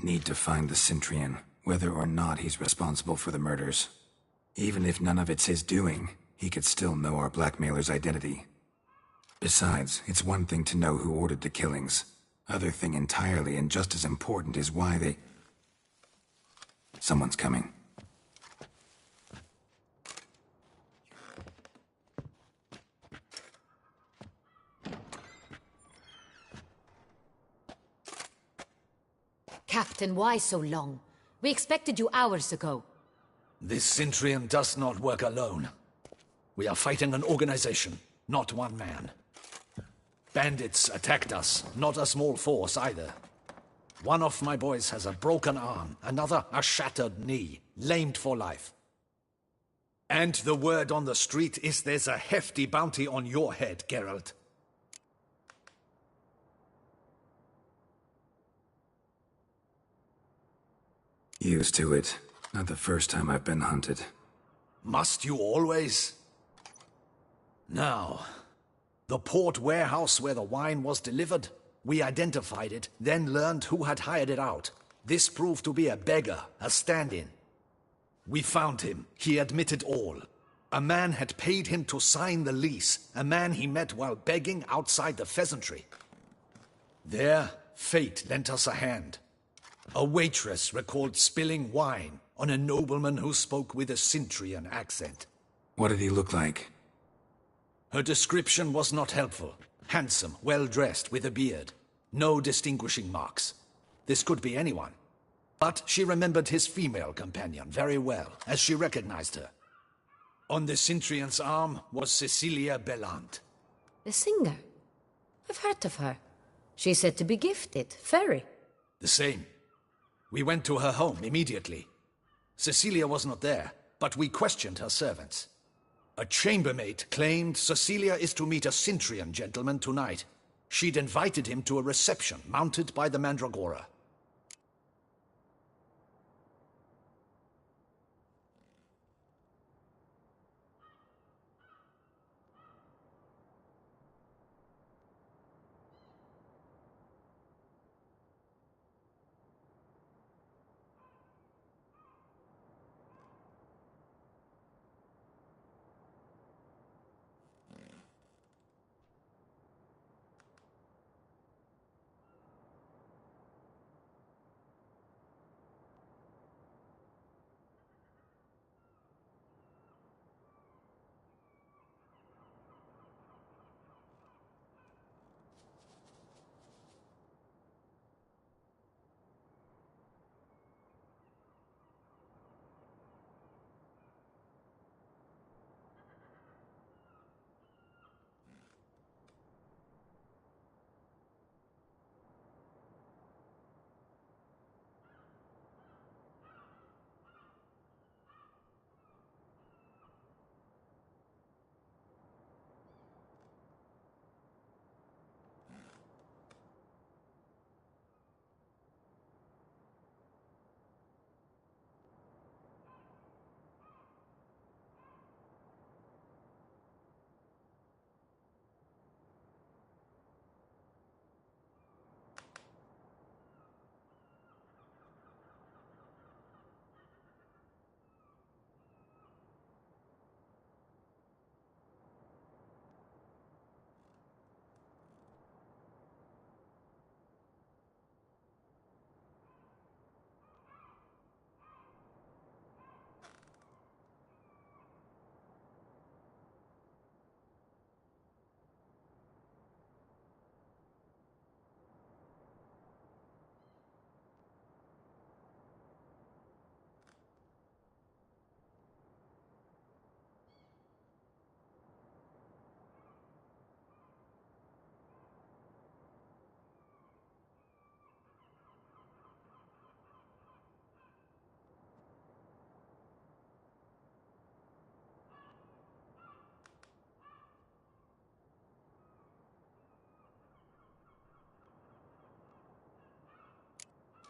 Need to find the Cintrian, whether or not he's responsible for the murders. Even if none of it's his doing, he could still know our blackmailer's identity. Besides, it's one thing to know who ordered the killings. Other thing entirely, and just as important, is why they... Someone's coming. Captain, why so long? We expected you hours ago. This Cintrian does not work alone. We are fighting an organization, not one man. Bandits attacked us, not a small force either. One of my boys has a broken arm, another a shattered knee, lamed for life. And the word on the street is there's a hefty bounty on your head, Geralt. Used to it. Not the first time I've been hunted. Must you always? Now, the port warehouse where the wine was delivered, we identified it, then learned who had hired it out. This proved to be a beggar, a stand-in. We found him. He admitted all. A man had paid him to sign the lease. A man he met while begging outside the pheasantry. There, fate lent us a hand. A waitress recalled spilling wine on a nobleman who spoke with a Cintrian accent. What did he look like? Her description was not helpful. Handsome, well-dressed, with a beard. No distinguishing marks. This could be anyone. But she remembered his female companion very well, as she recognized her. On the Cintrian's arm was Cecilia Bellant. The singer? I've heard of her. She's said to be gifted. Fairy. The same. We went to her home immediately. Cecilia was not there, but we questioned her servants. A chambermaid claimed Cecilia is to meet a Cintrian gentleman tonight. She'd invited him to a reception mounted by the Mandragora.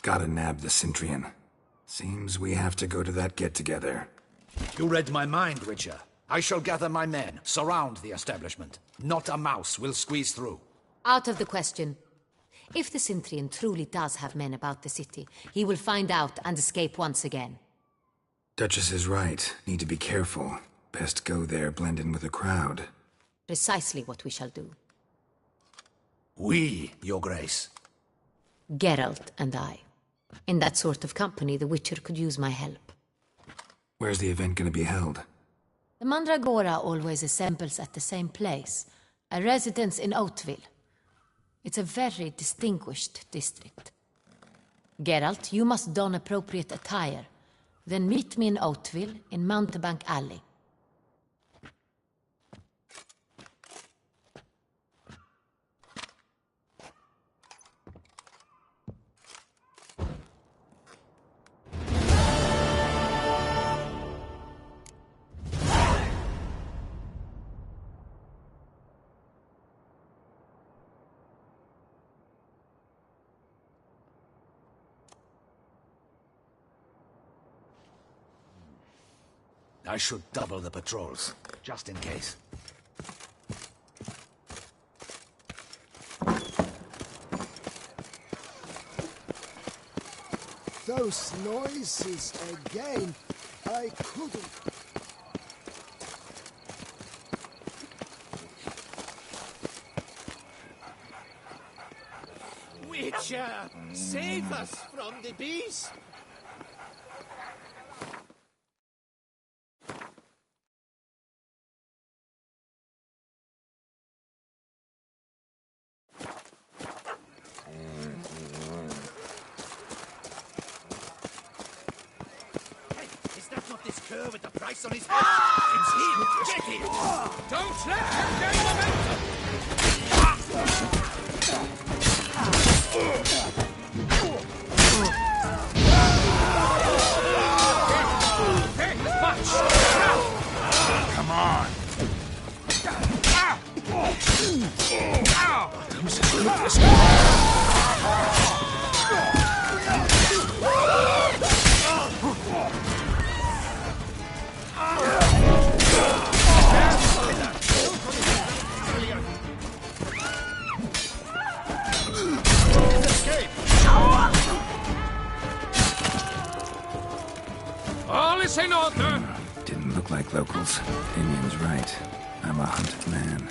Gotta nab the Cintrian. Seems we have to go to that get-together. You read my mind, Witcher. I shall gather my men, surround the establishment. Not a mouse will squeeze through. Out of the question. If the Cintrian truly does have men about the city, he will find out and escape once again. Duchess is right. Need to be careful. Best go there, blend in with the crowd. Precisely what we shall do. We, Your Grace. Geralt and I. In that sort of company, the Witcher could use my help. Where's the event gonna be held? The Mandragora always assembles at the same place, a residence in Oatville. It's a very distinguished district. Geralt, you must don appropriate attire. Then meet me in Oatville, in Mountebank Alley. I should double the patrols, just in case. those noises again. I couldn't. Witcher, save us from the beast! With the price on his head. It's him. Get him. Don't let him gain momentum. Much. Come on. All is in order! Didn't look like locals. Damien's right. I'm a hunted man.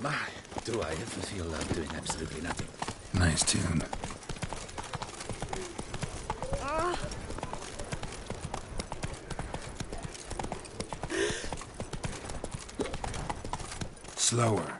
My, do I ever feel like doing absolutely nothing. Nice tune. Slower.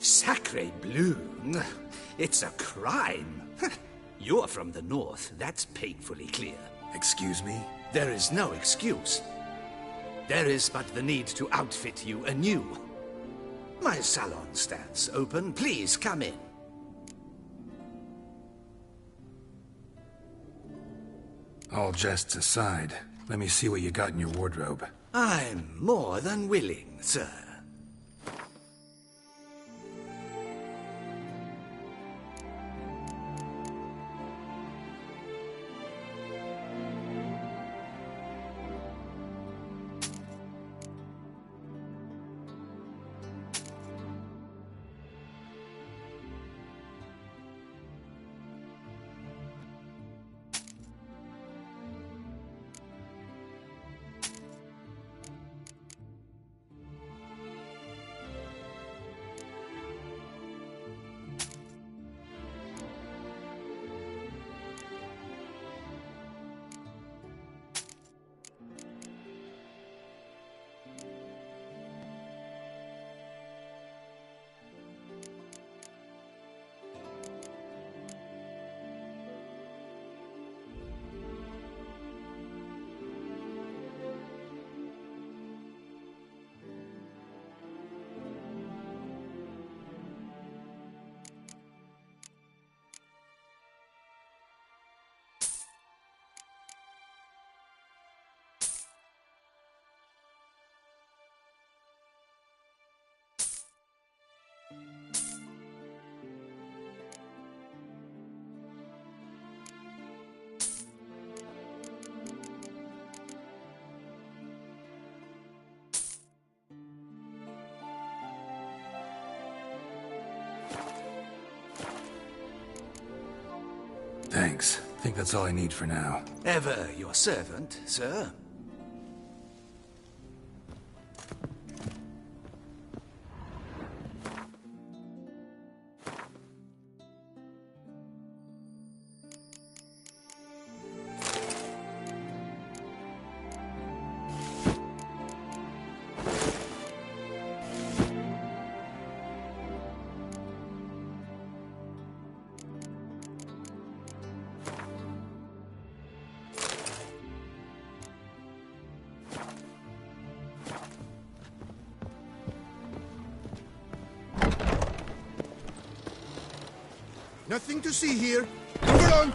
Sacre bleu! It's a crime. You're from the north, that's painfully clear. Excuse me? There is no excuse. There is but the need to outfit you anew. My salon stands open. Please come in. All jests aside, let me see what you got in your wardrobe. I'm more than willing, sir. Thanks. Think that's all I need for now. Ever your servant, sir. Nothing to see here. Move along!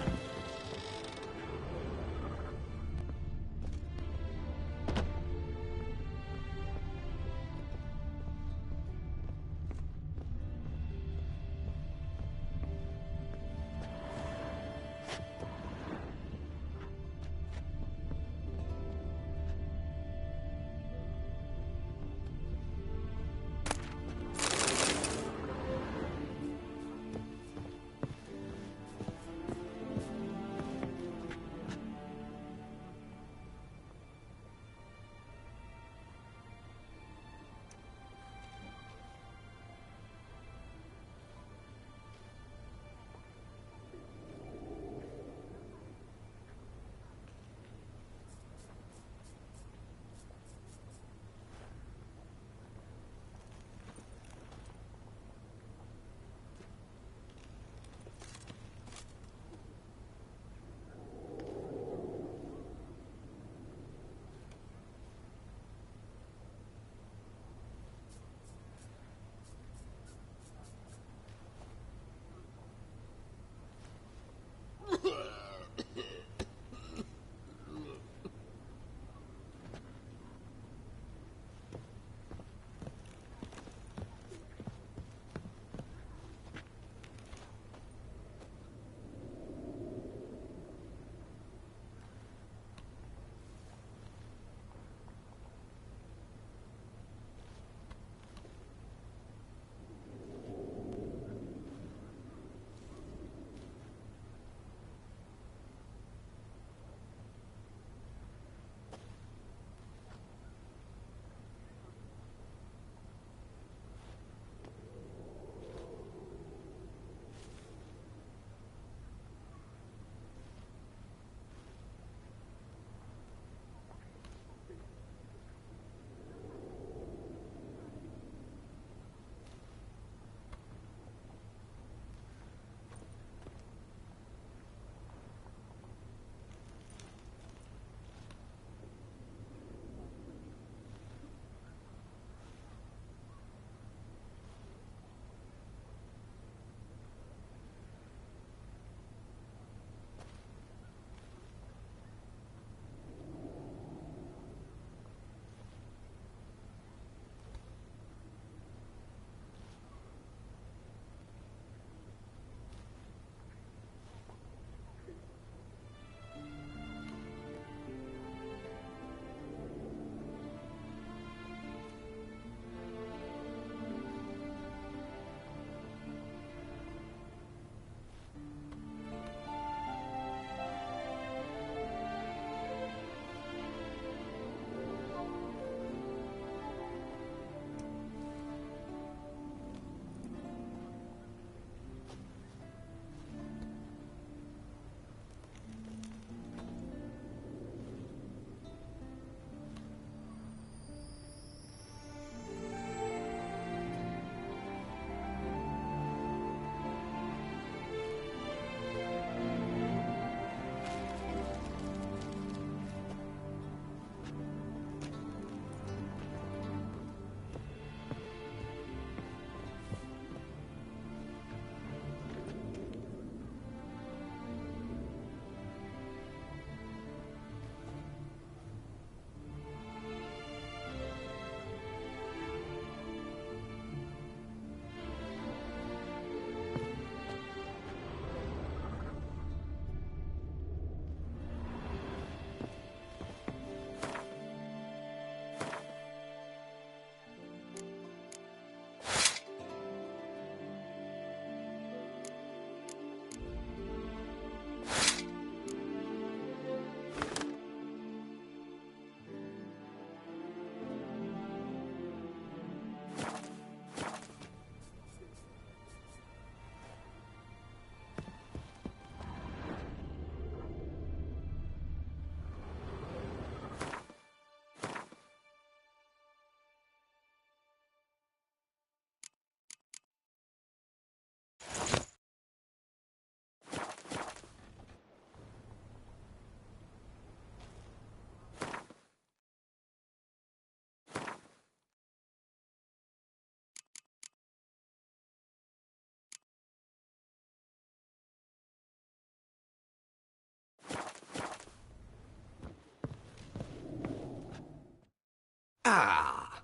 Ah,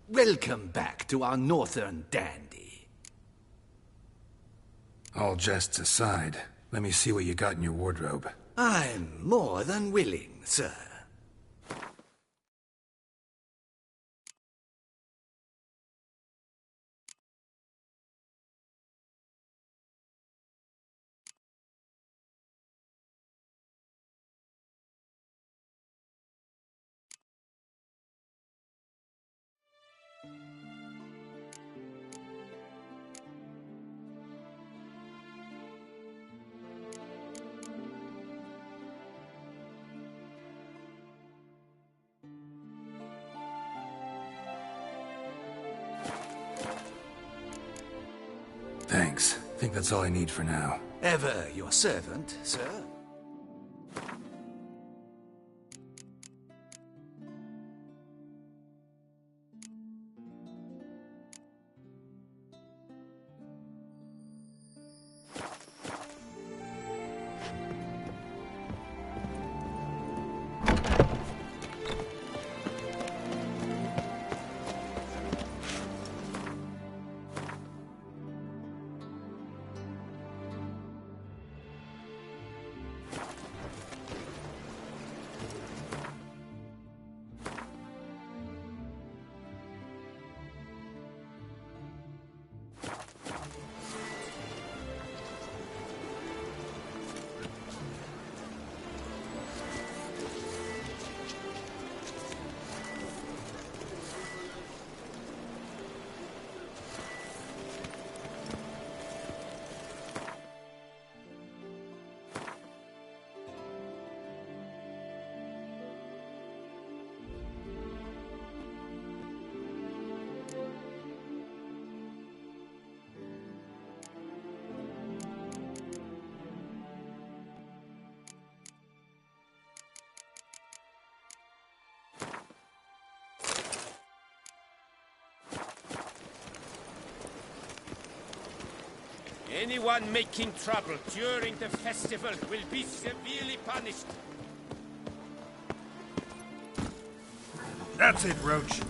welcome back to our northern dandy. All jests aside, let me see what you got in your wardrobe. I'm more than willing, sir. Thanks. Think that's all I need for now. Ever your servant, sir. Anyone making trouble during the festival will be severely punished. That's it, Roach.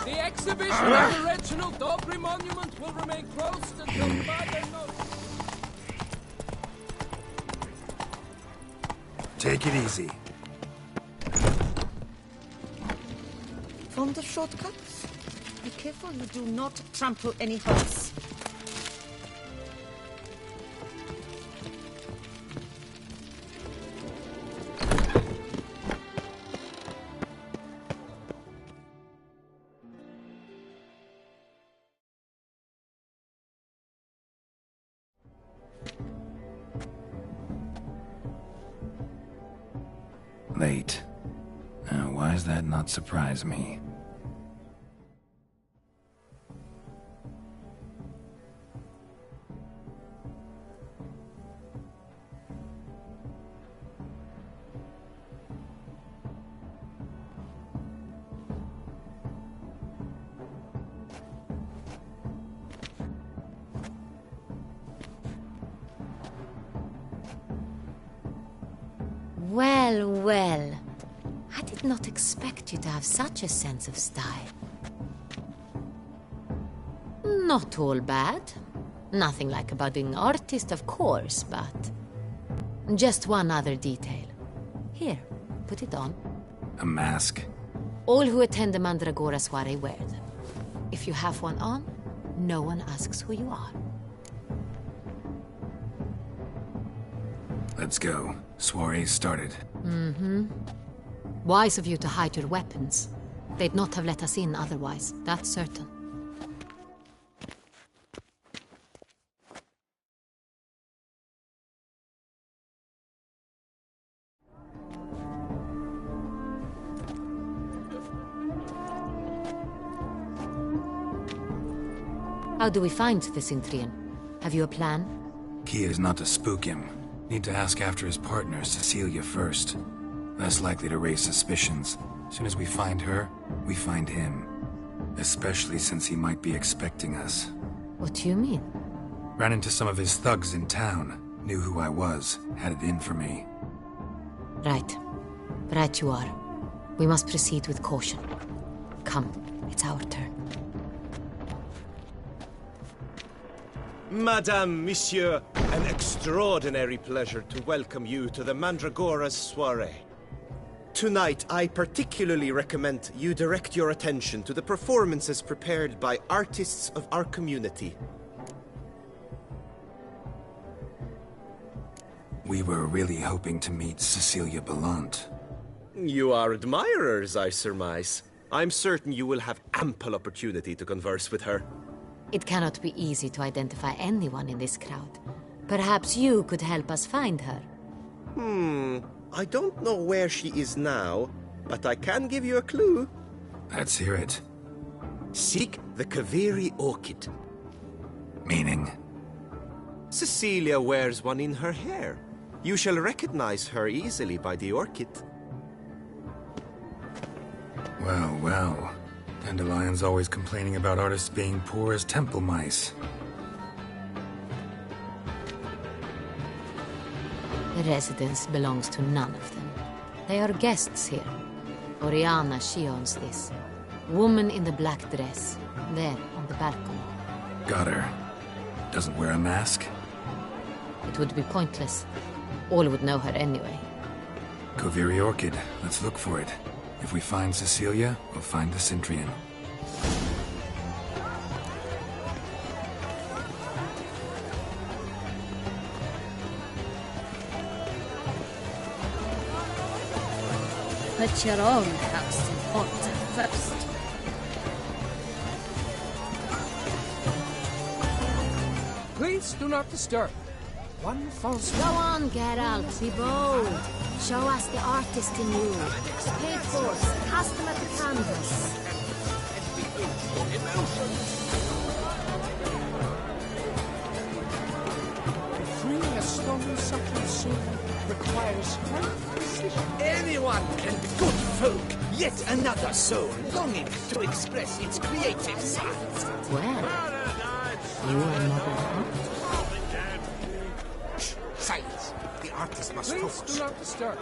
The exhibition of the Reginald Dobry Monument will remain closed until further notice. Take it easy. From the shortcuts, be careful you do not trample any hearts. Late. Now, why does that not surprise me? Well, well. I did not expect you to have such a sense of style. Not all bad. Nothing like a budding artist, of course, but... just one other detail. Here, put it on. A mask? All who attend the Mandragora soiree wear them. If you have one on, no one asks who you are. Let's go. Soiree started. Mm-hmm. Wise of you to hide your weapons. They'd not have let us in otherwise, that's certain. How do we find the Cintrian? Have you a plan? Key is not to spook him. Need to ask after his partner, Cecilia, first. Less likely to raise suspicions. Soon as we find her, we find him. Especially since he might be expecting us. What do you mean? Ran into some of his thugs in town. Knew who I was. Had it in for me. Right. Right you are. We must proceed with caution. Come, it's our turn. Madame, Monsieur, an extraordinary pleasure to welcome you to the Mandragora's soiree. Tonight, I particularly recommend you direct your attention to the performances prepared by artists of our community. We were really hoping to meet Cecilia Ballant. You are admirers, I surmise. I'm certain you will have ample opportunity to converse with her. It cannot be easy to identify anyone in this crowd. Perhaps you could help us find her. I don't know where she is now, but I can give you a clue. Let's hear it. Seek the Kaveri orchid. Meaning? Cecilia wears one in her hair. You shall recognize her easily by the orchid. Well, well. Dandelion's always complaining about artists being poor as temple mice. The residence belongs to none of them. They are guests here. Oriana, she owns this. Woman in the black dress. There, on the balcony. Got her. Doesn't wear a mask? It would be pointless. All would know her anyway. Kaveri orchid. Let's look for it. If we find Cecilia, we'll find the Cintrian. Put your own house in order first. Please do not disturb. One false Go on, Geralt, be bold. Show us the artist in you. Paid for, cast them at the canvas. freeing a stone suffering soul requires great precision. Anyone can be good folk. Yet another soul longing to express its creative side. Well, you are not Silence. The artist must Please focus. do not disturb.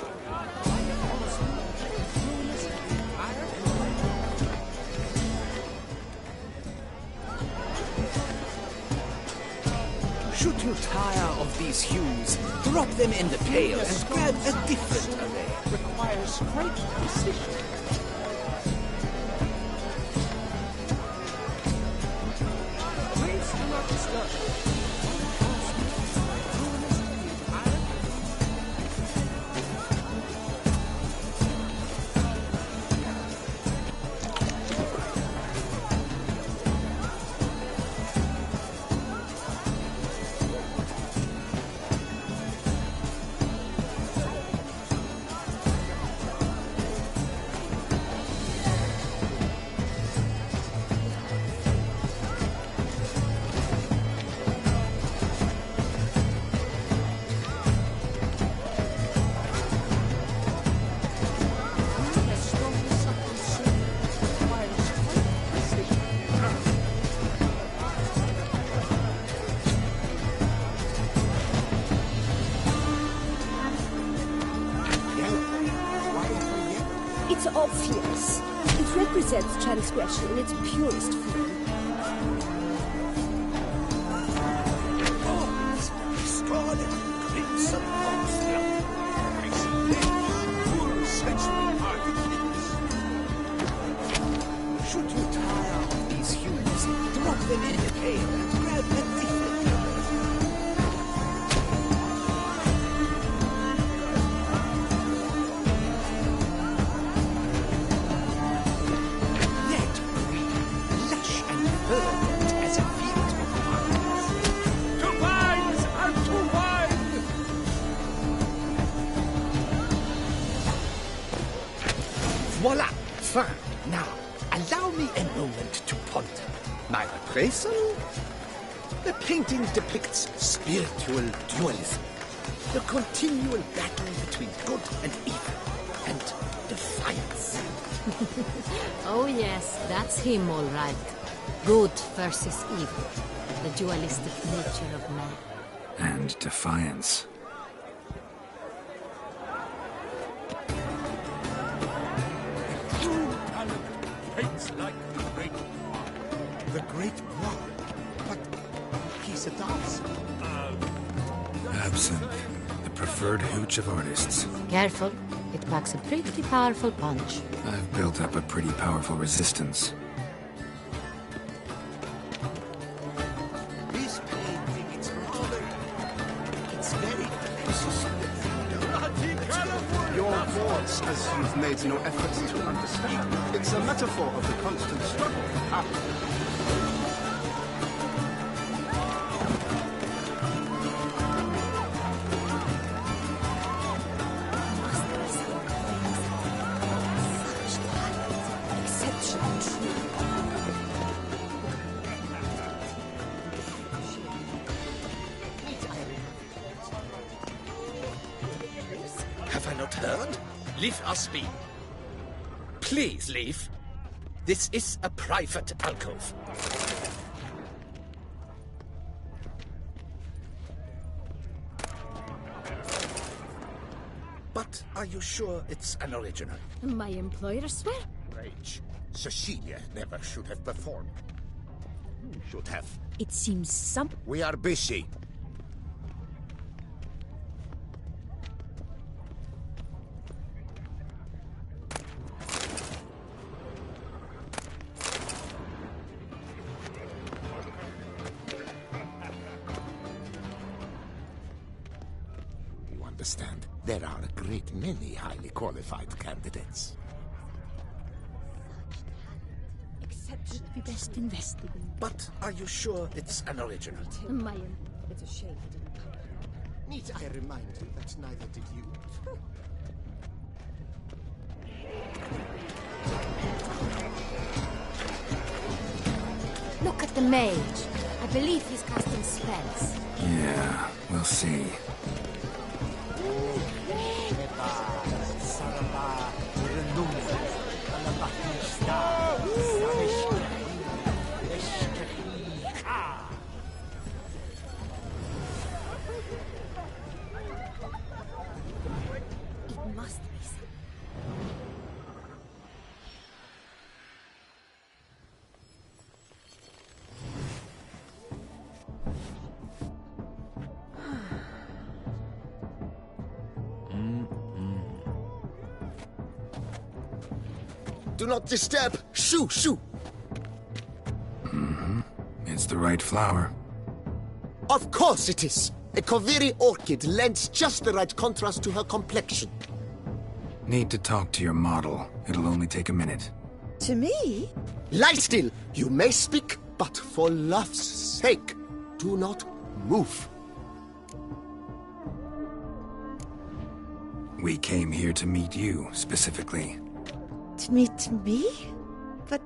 Should you tire of these hues, drop them in the pail and grab a different array. Requires great precision. Please do not disturb. It's obvious. It represents transgression in its purest form. Scarlet, crimson, foxglove. I see full sensual artifice. Should you tire of these hues, drop them in the pail and grab a different array. That green, lush and verdant as a field of wine. To wines and to wine! Voila! Fine. Now, Allow me a moment to ponder. My appraisal? The painting depicts spiritual dualism. The continual battle between good and evil, and defiance. Oh yes, that's him all right. Good versus evil. The dualistic nature of man. And defiance. Paints like the Great War. The Great War? But he's a dancer. Absinthe. The preferred hooch of artists. Careful, it packs a pretty powerful punch. I've built up a pretty powerful resistance. This painting, it's very Your thoughts, as you've made no efforts to understand. It's a metaphor of the constant struggle for happiness. Have I not heard? Leave us be. Please leave. This is a private alcove. But are you sure it's an original? My employer swear. rage. Cecilia never should have performed. Should have. It seems some... We are busy. You understand? There are a great many highly qualified candidates. Except should be best investigated. But are you sure it's an original? It's a shame it didn't come. Need I remind you that neither did you? Look at the mage. I believe he's casting spells. Yeah, we'll see. It must be some... Do not disturb! Shoo! Shoo! It's the right flower. Of course it is! A Koviri orchid lends just the right contrast to her complexion. Need to talk to your model. It'll only take a minute. To me? Lie still! You may speak, but for love's sake, do not move. We came here to meet you, specifically. To meet me? But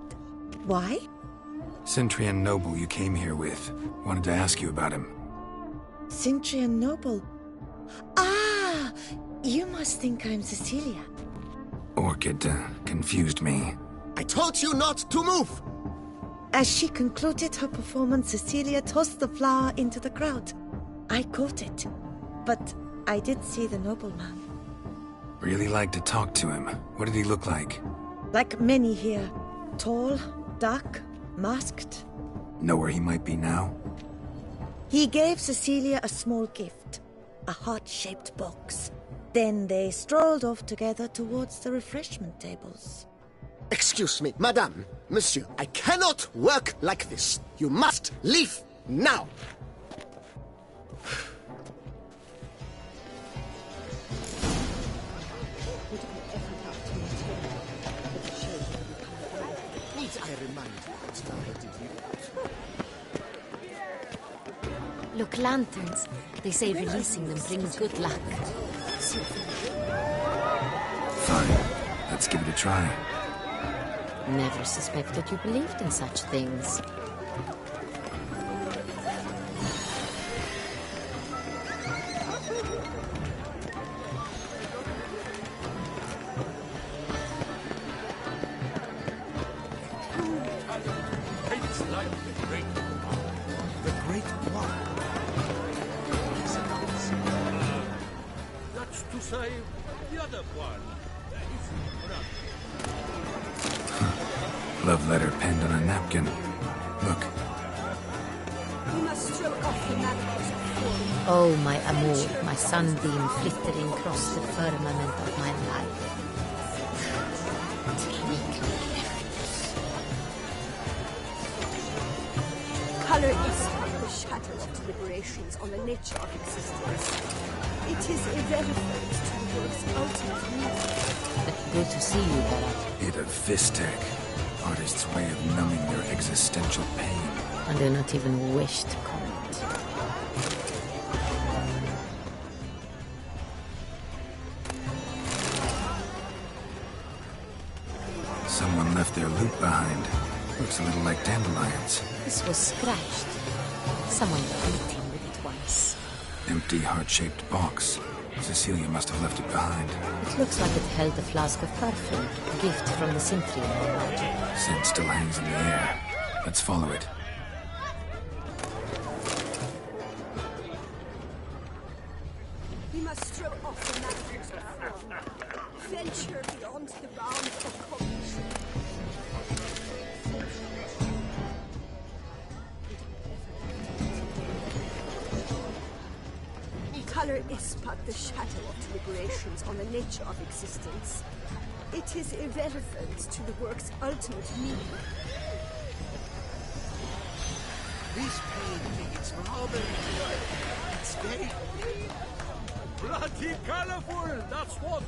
why? Centrian noble you came here with. Wanted to ask you about him. Centrian noble. Ah! You must think I'm Cecilia. Orchid confused me. I told you not to move! As she concluded her performance, Cecilia tossed the flower into the crowd. I caught it. But I did see the nobleman. Really like to talk to him. What did he look like? Like many here. Tall, dark, masked. Know where he might be now? He gave Cecilia a small gift. A heart-shaped box. Then they strolled off together towards the refreshment tables. Excuse me, madame, monsieur, I cannot work like this. You must leave now. Need I remind you that neither did you? Look, lanterns. They say releasing them brings good luck. Fine. Let's give it a try. Never suspected you believed in such things. Love letter penned on a napkin. Look. Oh, my amour, my sunbeam flittering across the firmament of my life. Color is the shadow of deliberations on the nature of existence. It is irrelevant to the work's ultimate meaning. Good to see you, Bella. It a Vistek. Artist's way of numbing their existential pain. I do not even wish to comment. Someone left their loot behind. Looks a little like dandelions. This was scratched. Someone beat him with it once. Empty, heart-shaped box. Cecilia must have left it behind. It looks like it held a flask of perfume. A gift from the Symphony, I imagine. Scent still hangs in the air. Let's follow it. We must throw off the mantles of form. Venture beyond the bounds of cognition. Color is but the shadow of deliberations on the nature of existence. It is irrelevant to the work's ultimate meaning. This painting is rather it's gay. Bloody colorful, that's what!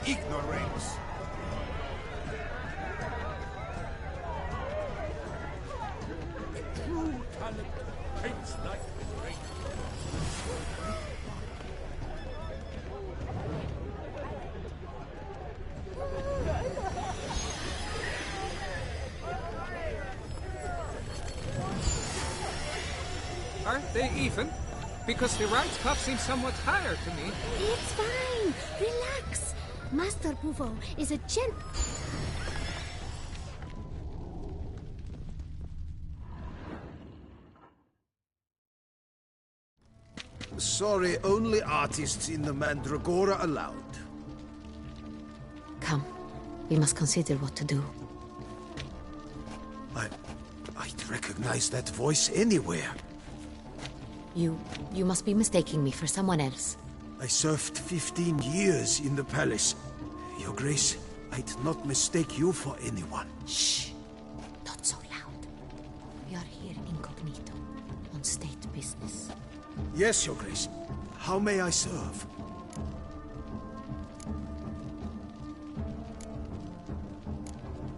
Ignorance. True talent paints like the great. Aren't they even? Because the right cuff seems somewhat higher to me. It's fine. Relax. Master Bouveau is a gent... Sorry, only artists in the Mandragora allowed. Come. We must consider what to do. I'd recognize that voice anywhere. You must be mistaking me for someone else. I served 15 years in the palace. Your Grace, I'd not mistake you for anyone. Shh. Not so loud. We are here incognito, on state business. Yes, Your Grace. How may I serve?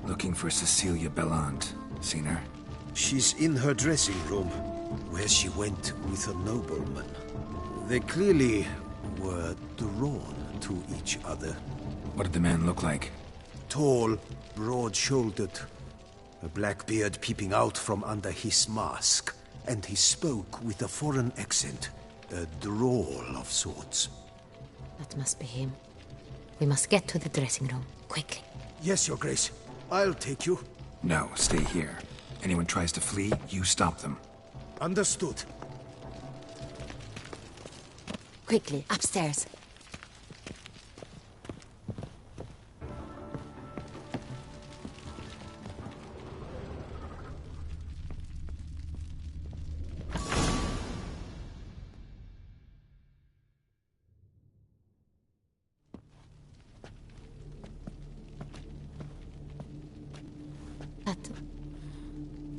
Looking for Cecilia Bellant. Seen her? She's in her dressing room, where she went with a nobleman. They clearly were drawn to each other. What did the man look like? Tall, broad-shouldered, a black beard peeping out from under his mask, and he spoke with a foreign accent, a drawl of sorts. That must be him. We must get to the dressing room, quickly. Yes, Your Grace. I'll take you. No, stay here. Anyone tries to flee, you stop them. Understood. Quickly, upstairs.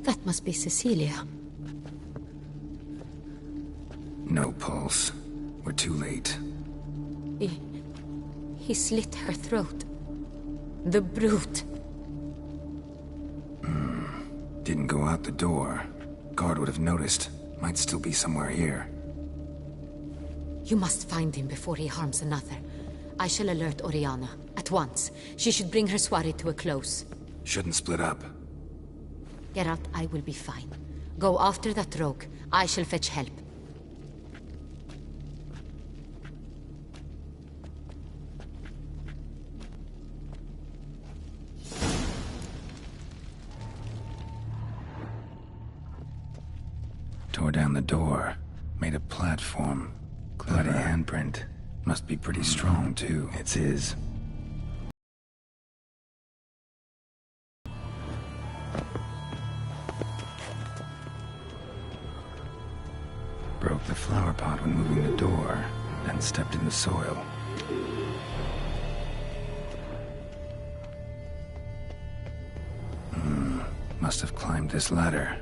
That must be Cecilia. No pulse. We're too late. He slit her throat. The brute. Didn't go out the door. Guard would have noticed. Might still be somewhere here. You must find him before he harms another. I shall alert Oriana. At once. She should bring her soirée to a close. Shouldn't split up. Geralt, I will be fine. Go after that rogue. I shall fetch help. Tore down the door. Made a platform. Bloody handprint. Must be pretty strong, too. It's his. Broke the flower pot when moving the door, then stepped in the soil. Must have climbed this ladder.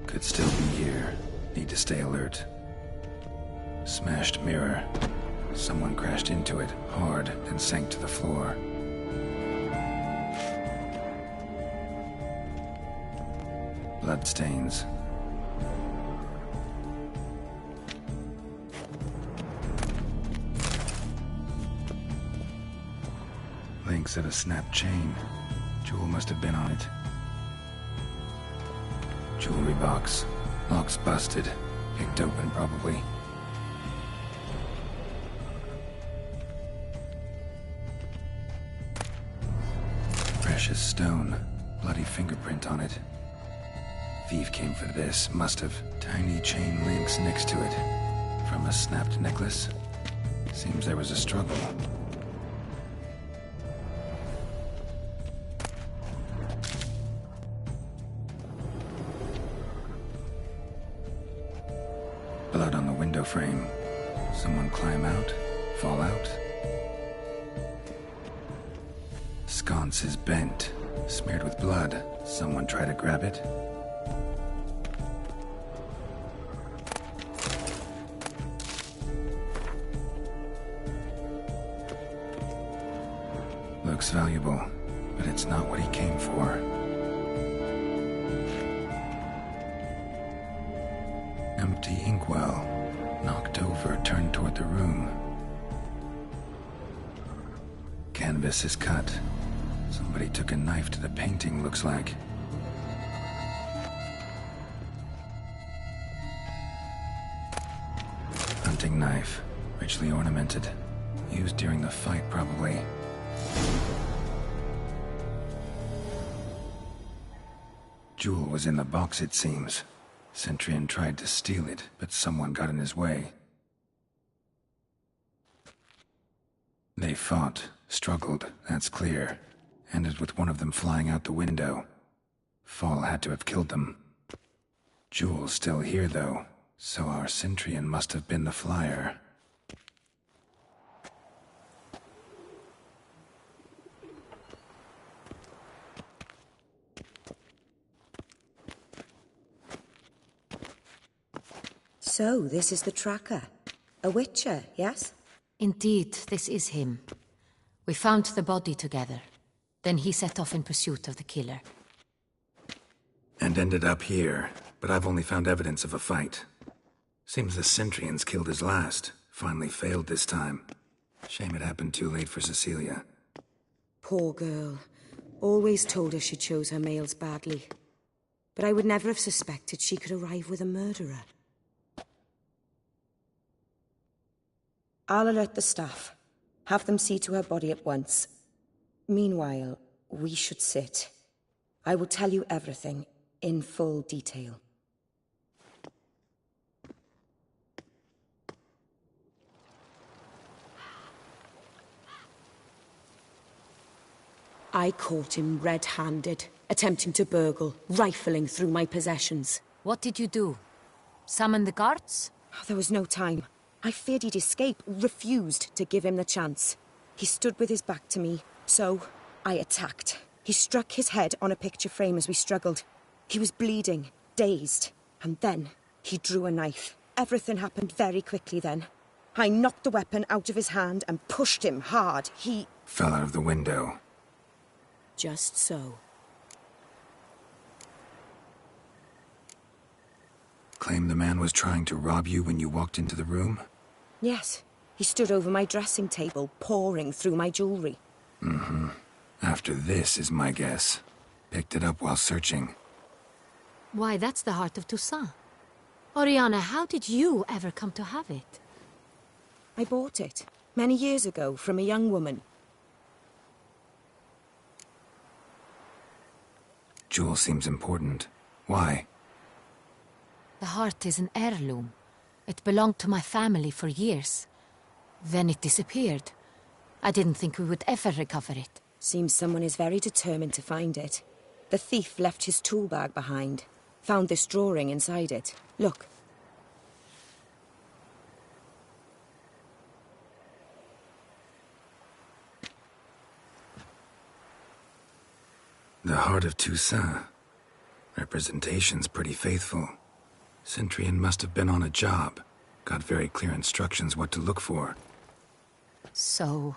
Could still be here. Need to stay alert. Smashed mirror. Someone crashed into it, hard, then sank to the floor. Bloodstains. Links of a snapped chain. Jewel must have been on it. Jewelry box. Lock's busted. Picked open, probably. Precious stone. Bloody fingerprint on it. Thief came for this. Must have. Tiny chain links next to it. From a snapped necklace. Seems there was a struggle. Blood on the window frame. Someone climb out? Fall out? Sconce is bent. Smeared with blood. Someone try to grab it? Looks valuable, but it's not what he came for. Empty inkwell. Knocked over, turned toward the room. Canvas is cut. Somebody took a knife to the painting, looks like. Hunting knife. Richly ornamented. Used during the fight, probably. Jewel was in the box, it seems. Centurion tried to steal it, but someone got in his way. They fought, struggled, that's clear. Ended with one of them flying out the window. Fall had to have killed them. Jewel's still here, though, so our Centurion must have been the flyer. So, this is the tracker. A witcher, yes? Indeed, this is him. We found the body together. Then he set off in pursuit of the killer. And ended up here, but I've only found evidence of a fight. Seems the Centurions killed his last. Finally failed this time. Shame it happened too late for Cecilia. Poor girl. Always told her she chose her males badly. But I would never have suspected she could arrive with a murderer. I'll alert the staff. Have them see to her body at once. Meanwhile, we should sit. I will tell you everything, in full detail. I caught him red-handed, attempting to burgle, rifling through my possessions. What did you do? Summon the guards? There was no time. I feared he'd escape, refused to give him the chance. He stood with his back to me, so I attacked. He struck his head on a picture frame as we struggled. He was bleeding, dazed, and then he drew a knife. Everything happened very quickly then. I knocked the weapon out of his hand and pushed him hard. He fell out of the window. Just so. Claim the man was trying to rob you when you walked into the room? Yes. He stood over my dressing table, pouring through my jewelry. Mm-hmm. After this is my guess. Picked it up while searching. Why, that's the heart of Toussaint. Oriana, how did you ever come to have it? I bought it, many years ago, from a young woman. Jewel seems important. Why? The heart is an heirloom. It belonged to my family for years. Then it disappeared. I didn't think we would ever recover it. Seems someone is very determined to find it. The thief left his tool bag behind. Found this drawing inside it. Look. The heart of Toussaint. Representation's pretty faithful. Centurion must have been on a job. Got very clear instructions what to look for. So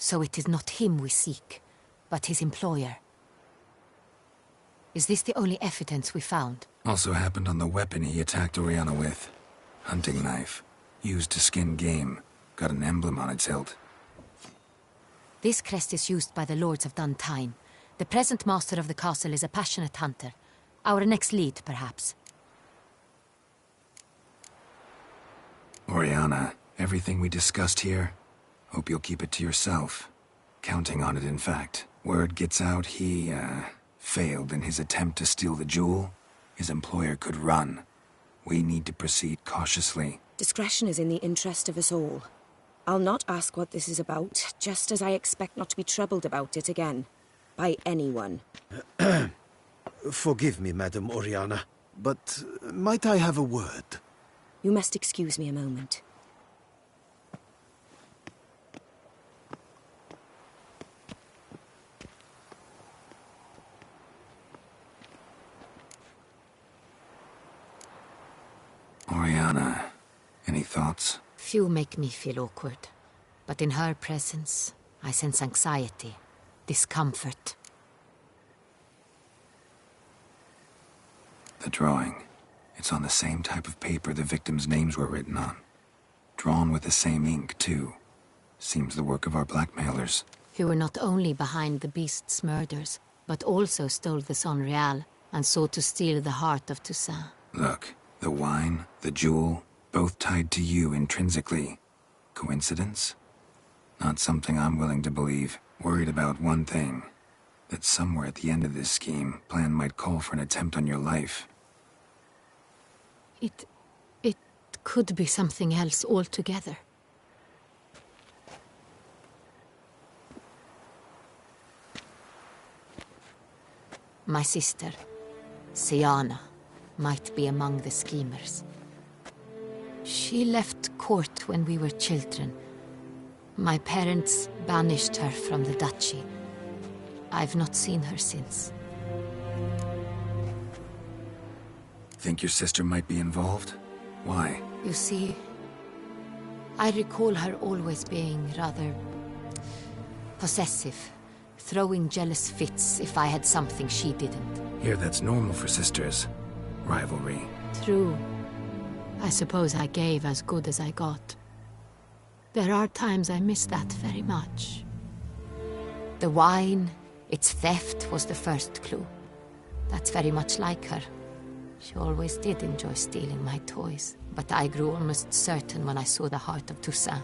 it is not him we seek, but his employer. Is this the only evidence we found? Also happened on the weapon he attacked Oriana with. Hunting knife. Used to skin game. Got an emblem on its hilt. This crest is used by the lords of Duntine. The present master of the castle is a passionate hunter. Our next lead, perhaps. Oriana, everything we discussed here, hope you'll keep it to yourself. Counting on it, in fact. Word gets out he, failed in his attempt to steal the jewel. His employer could run. We need to proceed cautiously. Discretion is in the interest of us all. I'll not ask what this is about, just as I expect not to be troubled about it again. By anyone. Forgive me, Madam Oriana, but might I have a word? You must excuse me a moment. Oriana, any thoughts? Few make me feel awkward, but in her presence, I sense anxiety, discomfort. The drawing. It's on the same type of paper the victims' names were written on. Drawn with the same ink, too. Seems the work of our blackmailers. Who were not only behind the beast's murders, but also stole the Son Real and sought to steal the heart of Toussaint. Look, the wine, the jewel, both tied to you intrinsically. Coincidence? Not something I'm willing to believe. Worried about one thing. That somewhere at the end of this scheme, plan might call for an attempt on your life. It could be something else altogether. My sister, Siana, might be among the schemers. She left court when we were children. My parents banished her from the duchy. I've not seen her since. Think your sister might be involved? Why? You see, I recall her always being rather possessive, throwing jealous fits if I had something she didn't. Here, that's normal for sisters. Rivalry. True. I suppose I gave as good as I got. There are times I miss that very much. The wine, its theft, was the first clue. That's very much like her. She always did enjoy stealing my toys, but I grew almost certain when I saw the heart of Toussaint.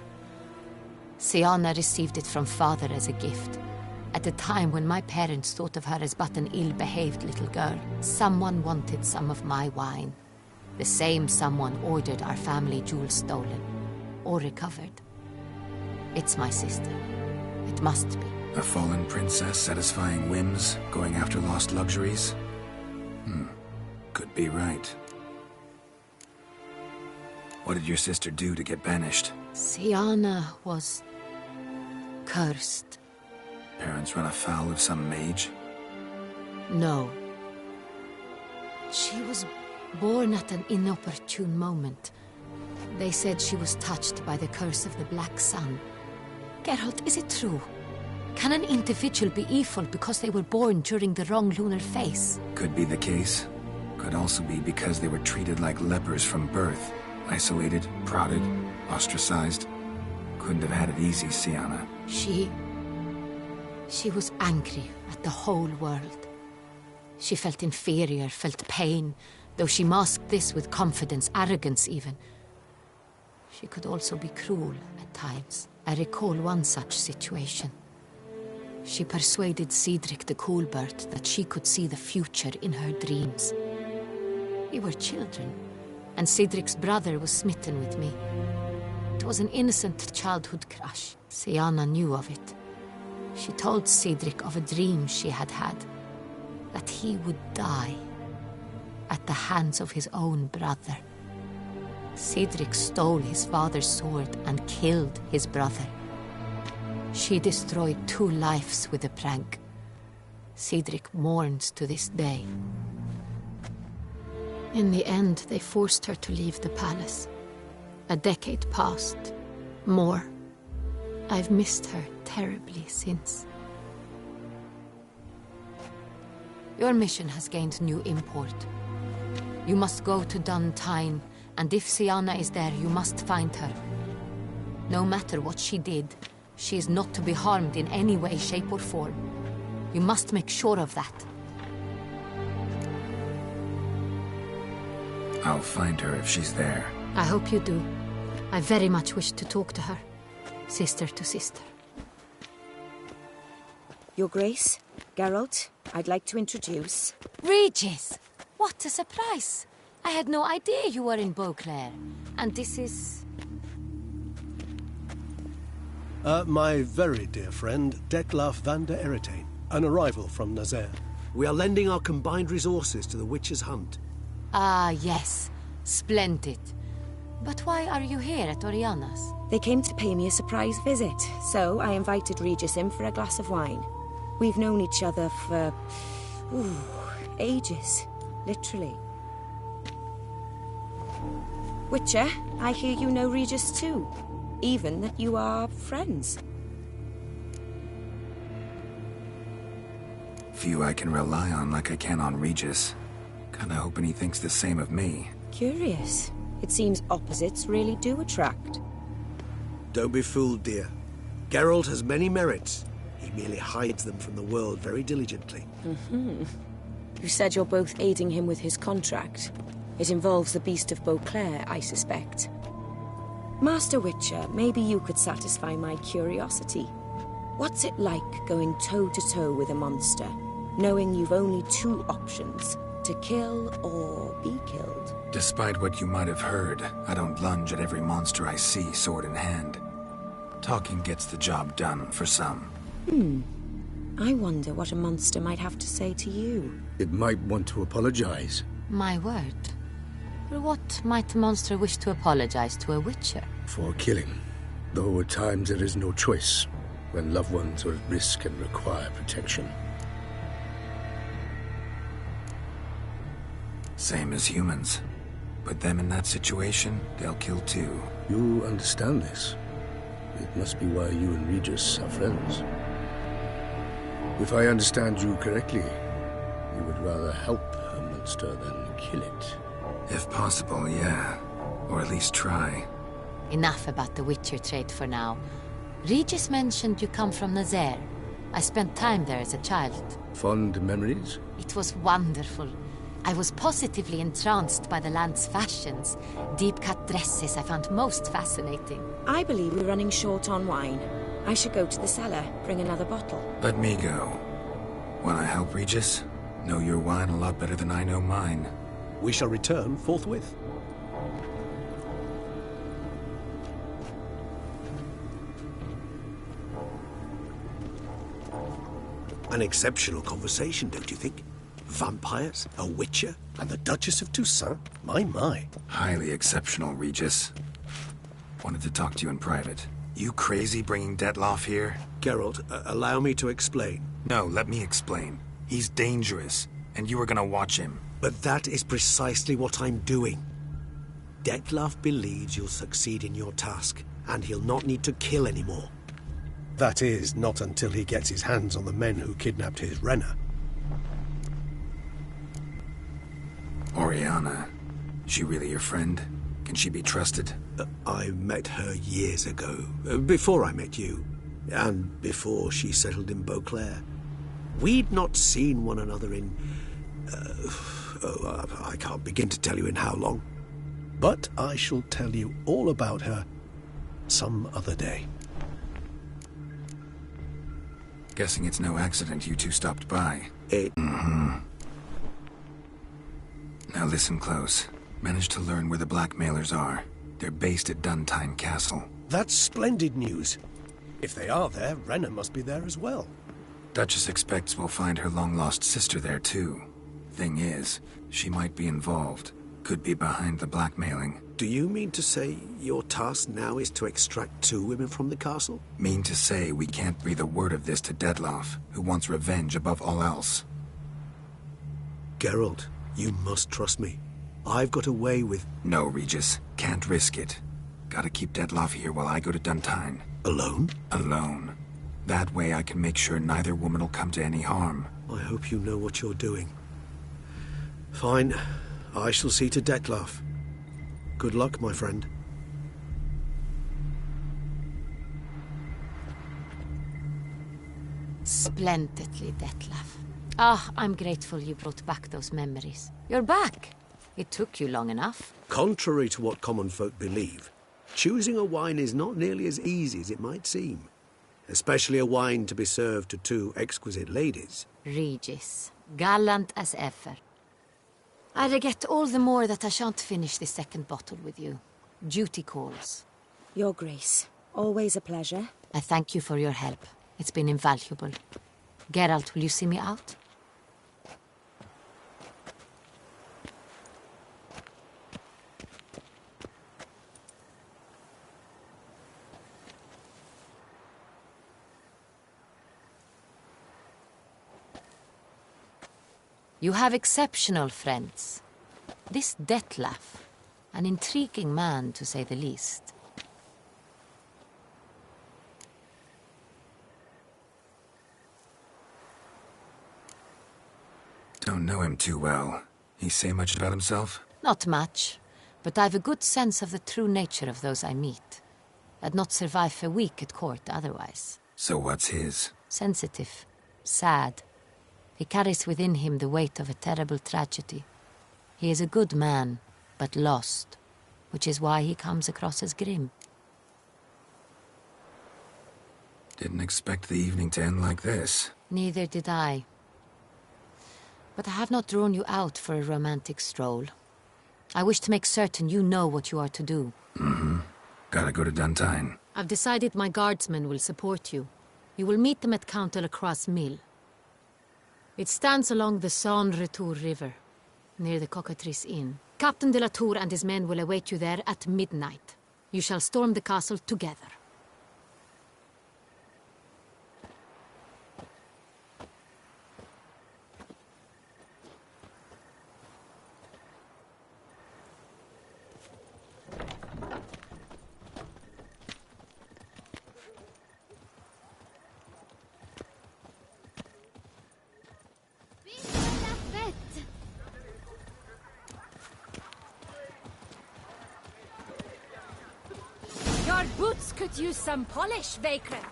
Siana received it from father as a gift. At a time when my parents thought of her as but an ill-behaved little girl, someone wanted some of my wine. The same someone ordered our family jewels stolen, or recovered. It's my sister. It must be. A fallen princess satisfying whims, going after lost luxuries? Could be right. What did your sister do to get banished? Siana was cursed. Parents run afoul of some mage? No. She was born at an inopportune moment. They said she was touched by the curse of the Black Sun. Geralt, is it true? Can an individual be evil because they were born during the wrong lunar phase? Could be the case. Could also be because they were treated like lepers from birth. Isolated, prodded, ostracized. Couldn't have had it easy, Sienna. She was angry at the whole world. She felt inferior, felt pain, though she masked this with confidence, arrogance even. She could also be cruel at times. I recall one such situation. She persuaded Cedric the Coolbird that she could see the future in her dreams. We were children, and Cedric's brother was smitten with me. It was an innocent childhood crush. Sienna knew of it. She told Cedric of a dream she had had, that he would die at the hands of his own brother. Cedric stole his father's sword and killed his brother. She destroyed 2 lives with a prank. Cedric mourns to this day. In the end, they forced her to leave the palace. A decade passed. More. I've missed her terribly since. Your mission has gained new import. You must go to Dun Tyne, and if Sienna is there, you must find her. No matter what she did, she is not to be harmed in any way, shape, or form. You must make sure of that. I'll find her if she's there. I hope you do. I very much wish to talk to her. Sister to sister. Your Grace, Geralt, I'd like to introduce... Regis! What a surprise! I had no idea you were in Beauclair. And this is... My very dear friend, Detlaf van der Eretain, an arrival from Nazaire. We are lending our combined resources to the Witcher's Hunt. Ah, yes. Splendid. But why are you here at Oriana's? They came to pay me a surprise visit, so I invited Regis in for a glass of wine. We've known each other for... ages. Literally. Witcher, I hear you know Regis too. Even that you are friends. Few I can rely on like I can on Regis. Kinda hoping he thinks the same of me. Curious. It seems opposites really do attract. Don't be fooled, dear. Geralt has many merits. He merely hides them from the world very diligently. You said you're both aiding him with his contract. It involves the Beast of Beauclair, I suspect. Master Witcher, maybe you could satisfy my curiosity. What's it like going toe-to-toe with a monster, knowing you've only 2 options, to kill or be killed? Despite what you might have heard, I don't lunge at every monster I see, sword in hand. Talking gets the job done, for some. I wonder what a monster might have to say to you. It might want to apologize. My word. For what might a monster wish to apologize to a witcher? For killing. Though at times there is no choice, when loved ones are at risk and require protection. Same as humans. Put them in that situation, they'll kill too. You understand this. It must be why you and Regis are friends. If I understand you correctly, you would rather help a monster than kill it. If possible, yeah. Or at least try. Enough about the Witcher trade for now. Regis mentioned you come from Nazaire. I spent time there as a child. Fond memories? It was wonderful. I was positively entranced by the land's fashions. Deep-cut dresses I found most fascinating. I believe we're running short on wine. I should go to the cellar, bring another bottle. Let me go. Wanna help, Regis? Know your wine a lot better than I know mine. We shall return forthwith. An exceptional conversation, don't you think? Vampires, a witcher, and the Duchess of Toussaint? My. Highly exceptional, Regis. Wanted to talk to you in private. You crazy bringing Detlaf here? Geralt, allow me to explain. No, let me explain. He's dangerous, and you were gonna watch him. But that is precisely what I'm doing. Detlef believes you'll succeed in your task, and he'll not need to kill anymore. That is, not until he gets his hands on the men who kidnapped his Renna. Oriana, she really your friend? Can she be trusted? I met her years ago, before I met you, and before she settled in Beauclair. We'd not seen one another in... I can't begin to tell you in how long. But I shall tell you all about her some other day. Guessing it's no accident you two stopped by. Mm-hmm. Now listen close. Managed to learn where the blackmailers are. They're based at Duntine Castle. That's splendid news. If they are there, Renna must be there as well. Duchess expects we'll find her long-lost sister there, too. Thing is, she might be involved. Could be behind the blackmailing. Do you mean to say your task now is to extract 2 women from the castle? Mean to say we can't breathe a word of this to Detlef, who wants revenge above all else. Geralt, you must trust me. I've got away with... No, Regis. Can't risk it. Gotta keep Detlef here while I go to Duntine. Alone? Alone. That way I can make sure neither woman will come to any harm. I hope you know what you're doing. Fine. I shall see to Detlef. Good luck, my friend. Splendidly, Detlef. Ah, I'm grateful you brought back those memories. You're back. It took you long enough. Contrary to what common folk believe, choosing a wine is not nearly as easy as it might seem. Especially a wine to be served to 2 exquisite ladies. Regis, gallant as ever. I regret all the more that I shan't finish the second bottle with you. Duty calls. Your Grace, always a pleasure. I thank you for your help. It's been invaluable. Geralt, will you see me out? You have exceptional friends. This Detlef, an intriguing man to say the least. Don't know him too well. He say much about himself? Not much, but I've a good sense of the true nature of those I meet. I'd not survive a week at court otherwise. So what's his? Sensitive, sad. He carries within him the weight of a terrible tragedy. He is a good man, but lost, which is why he comes across as grim. Didn't expect the evening to end like this. Neither did I. But I have not drawn you out for a romantic stroll. I wish to make certain you know what you are to do. Mm-hmm. Gotta go to Duntine. I've decided my guardsmen will support you. You will meet them at Count Delacroix's mill. It stands along the Saône-Retour River, near the Cockatrice Inn. Captain de la Tour and his men will await you there at midnight. You shall storm the castle together. Your boots could use some polish, Vagrant.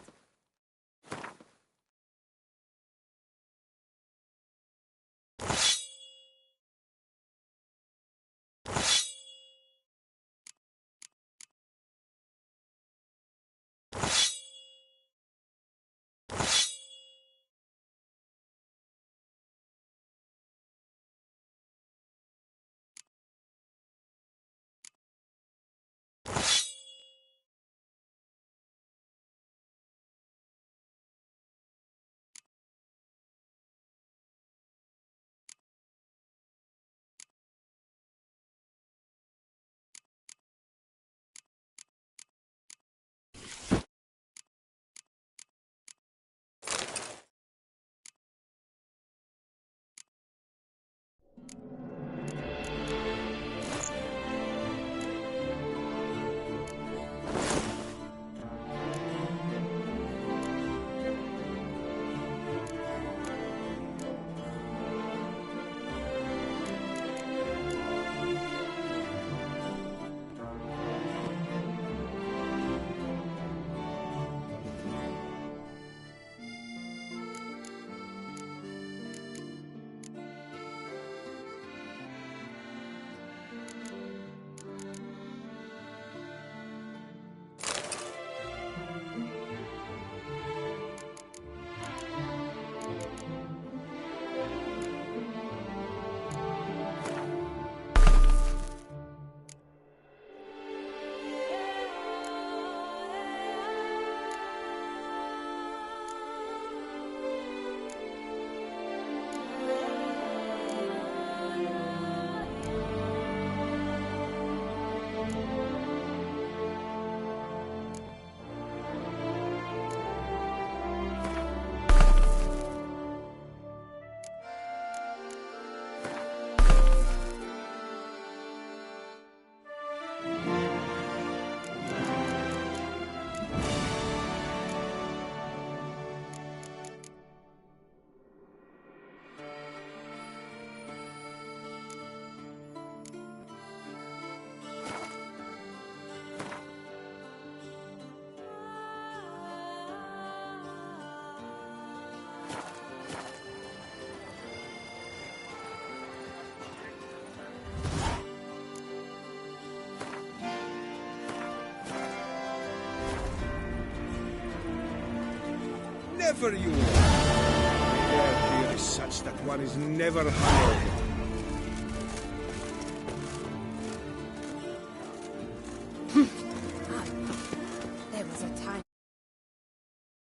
never you are. The air here is such that one is never hungry.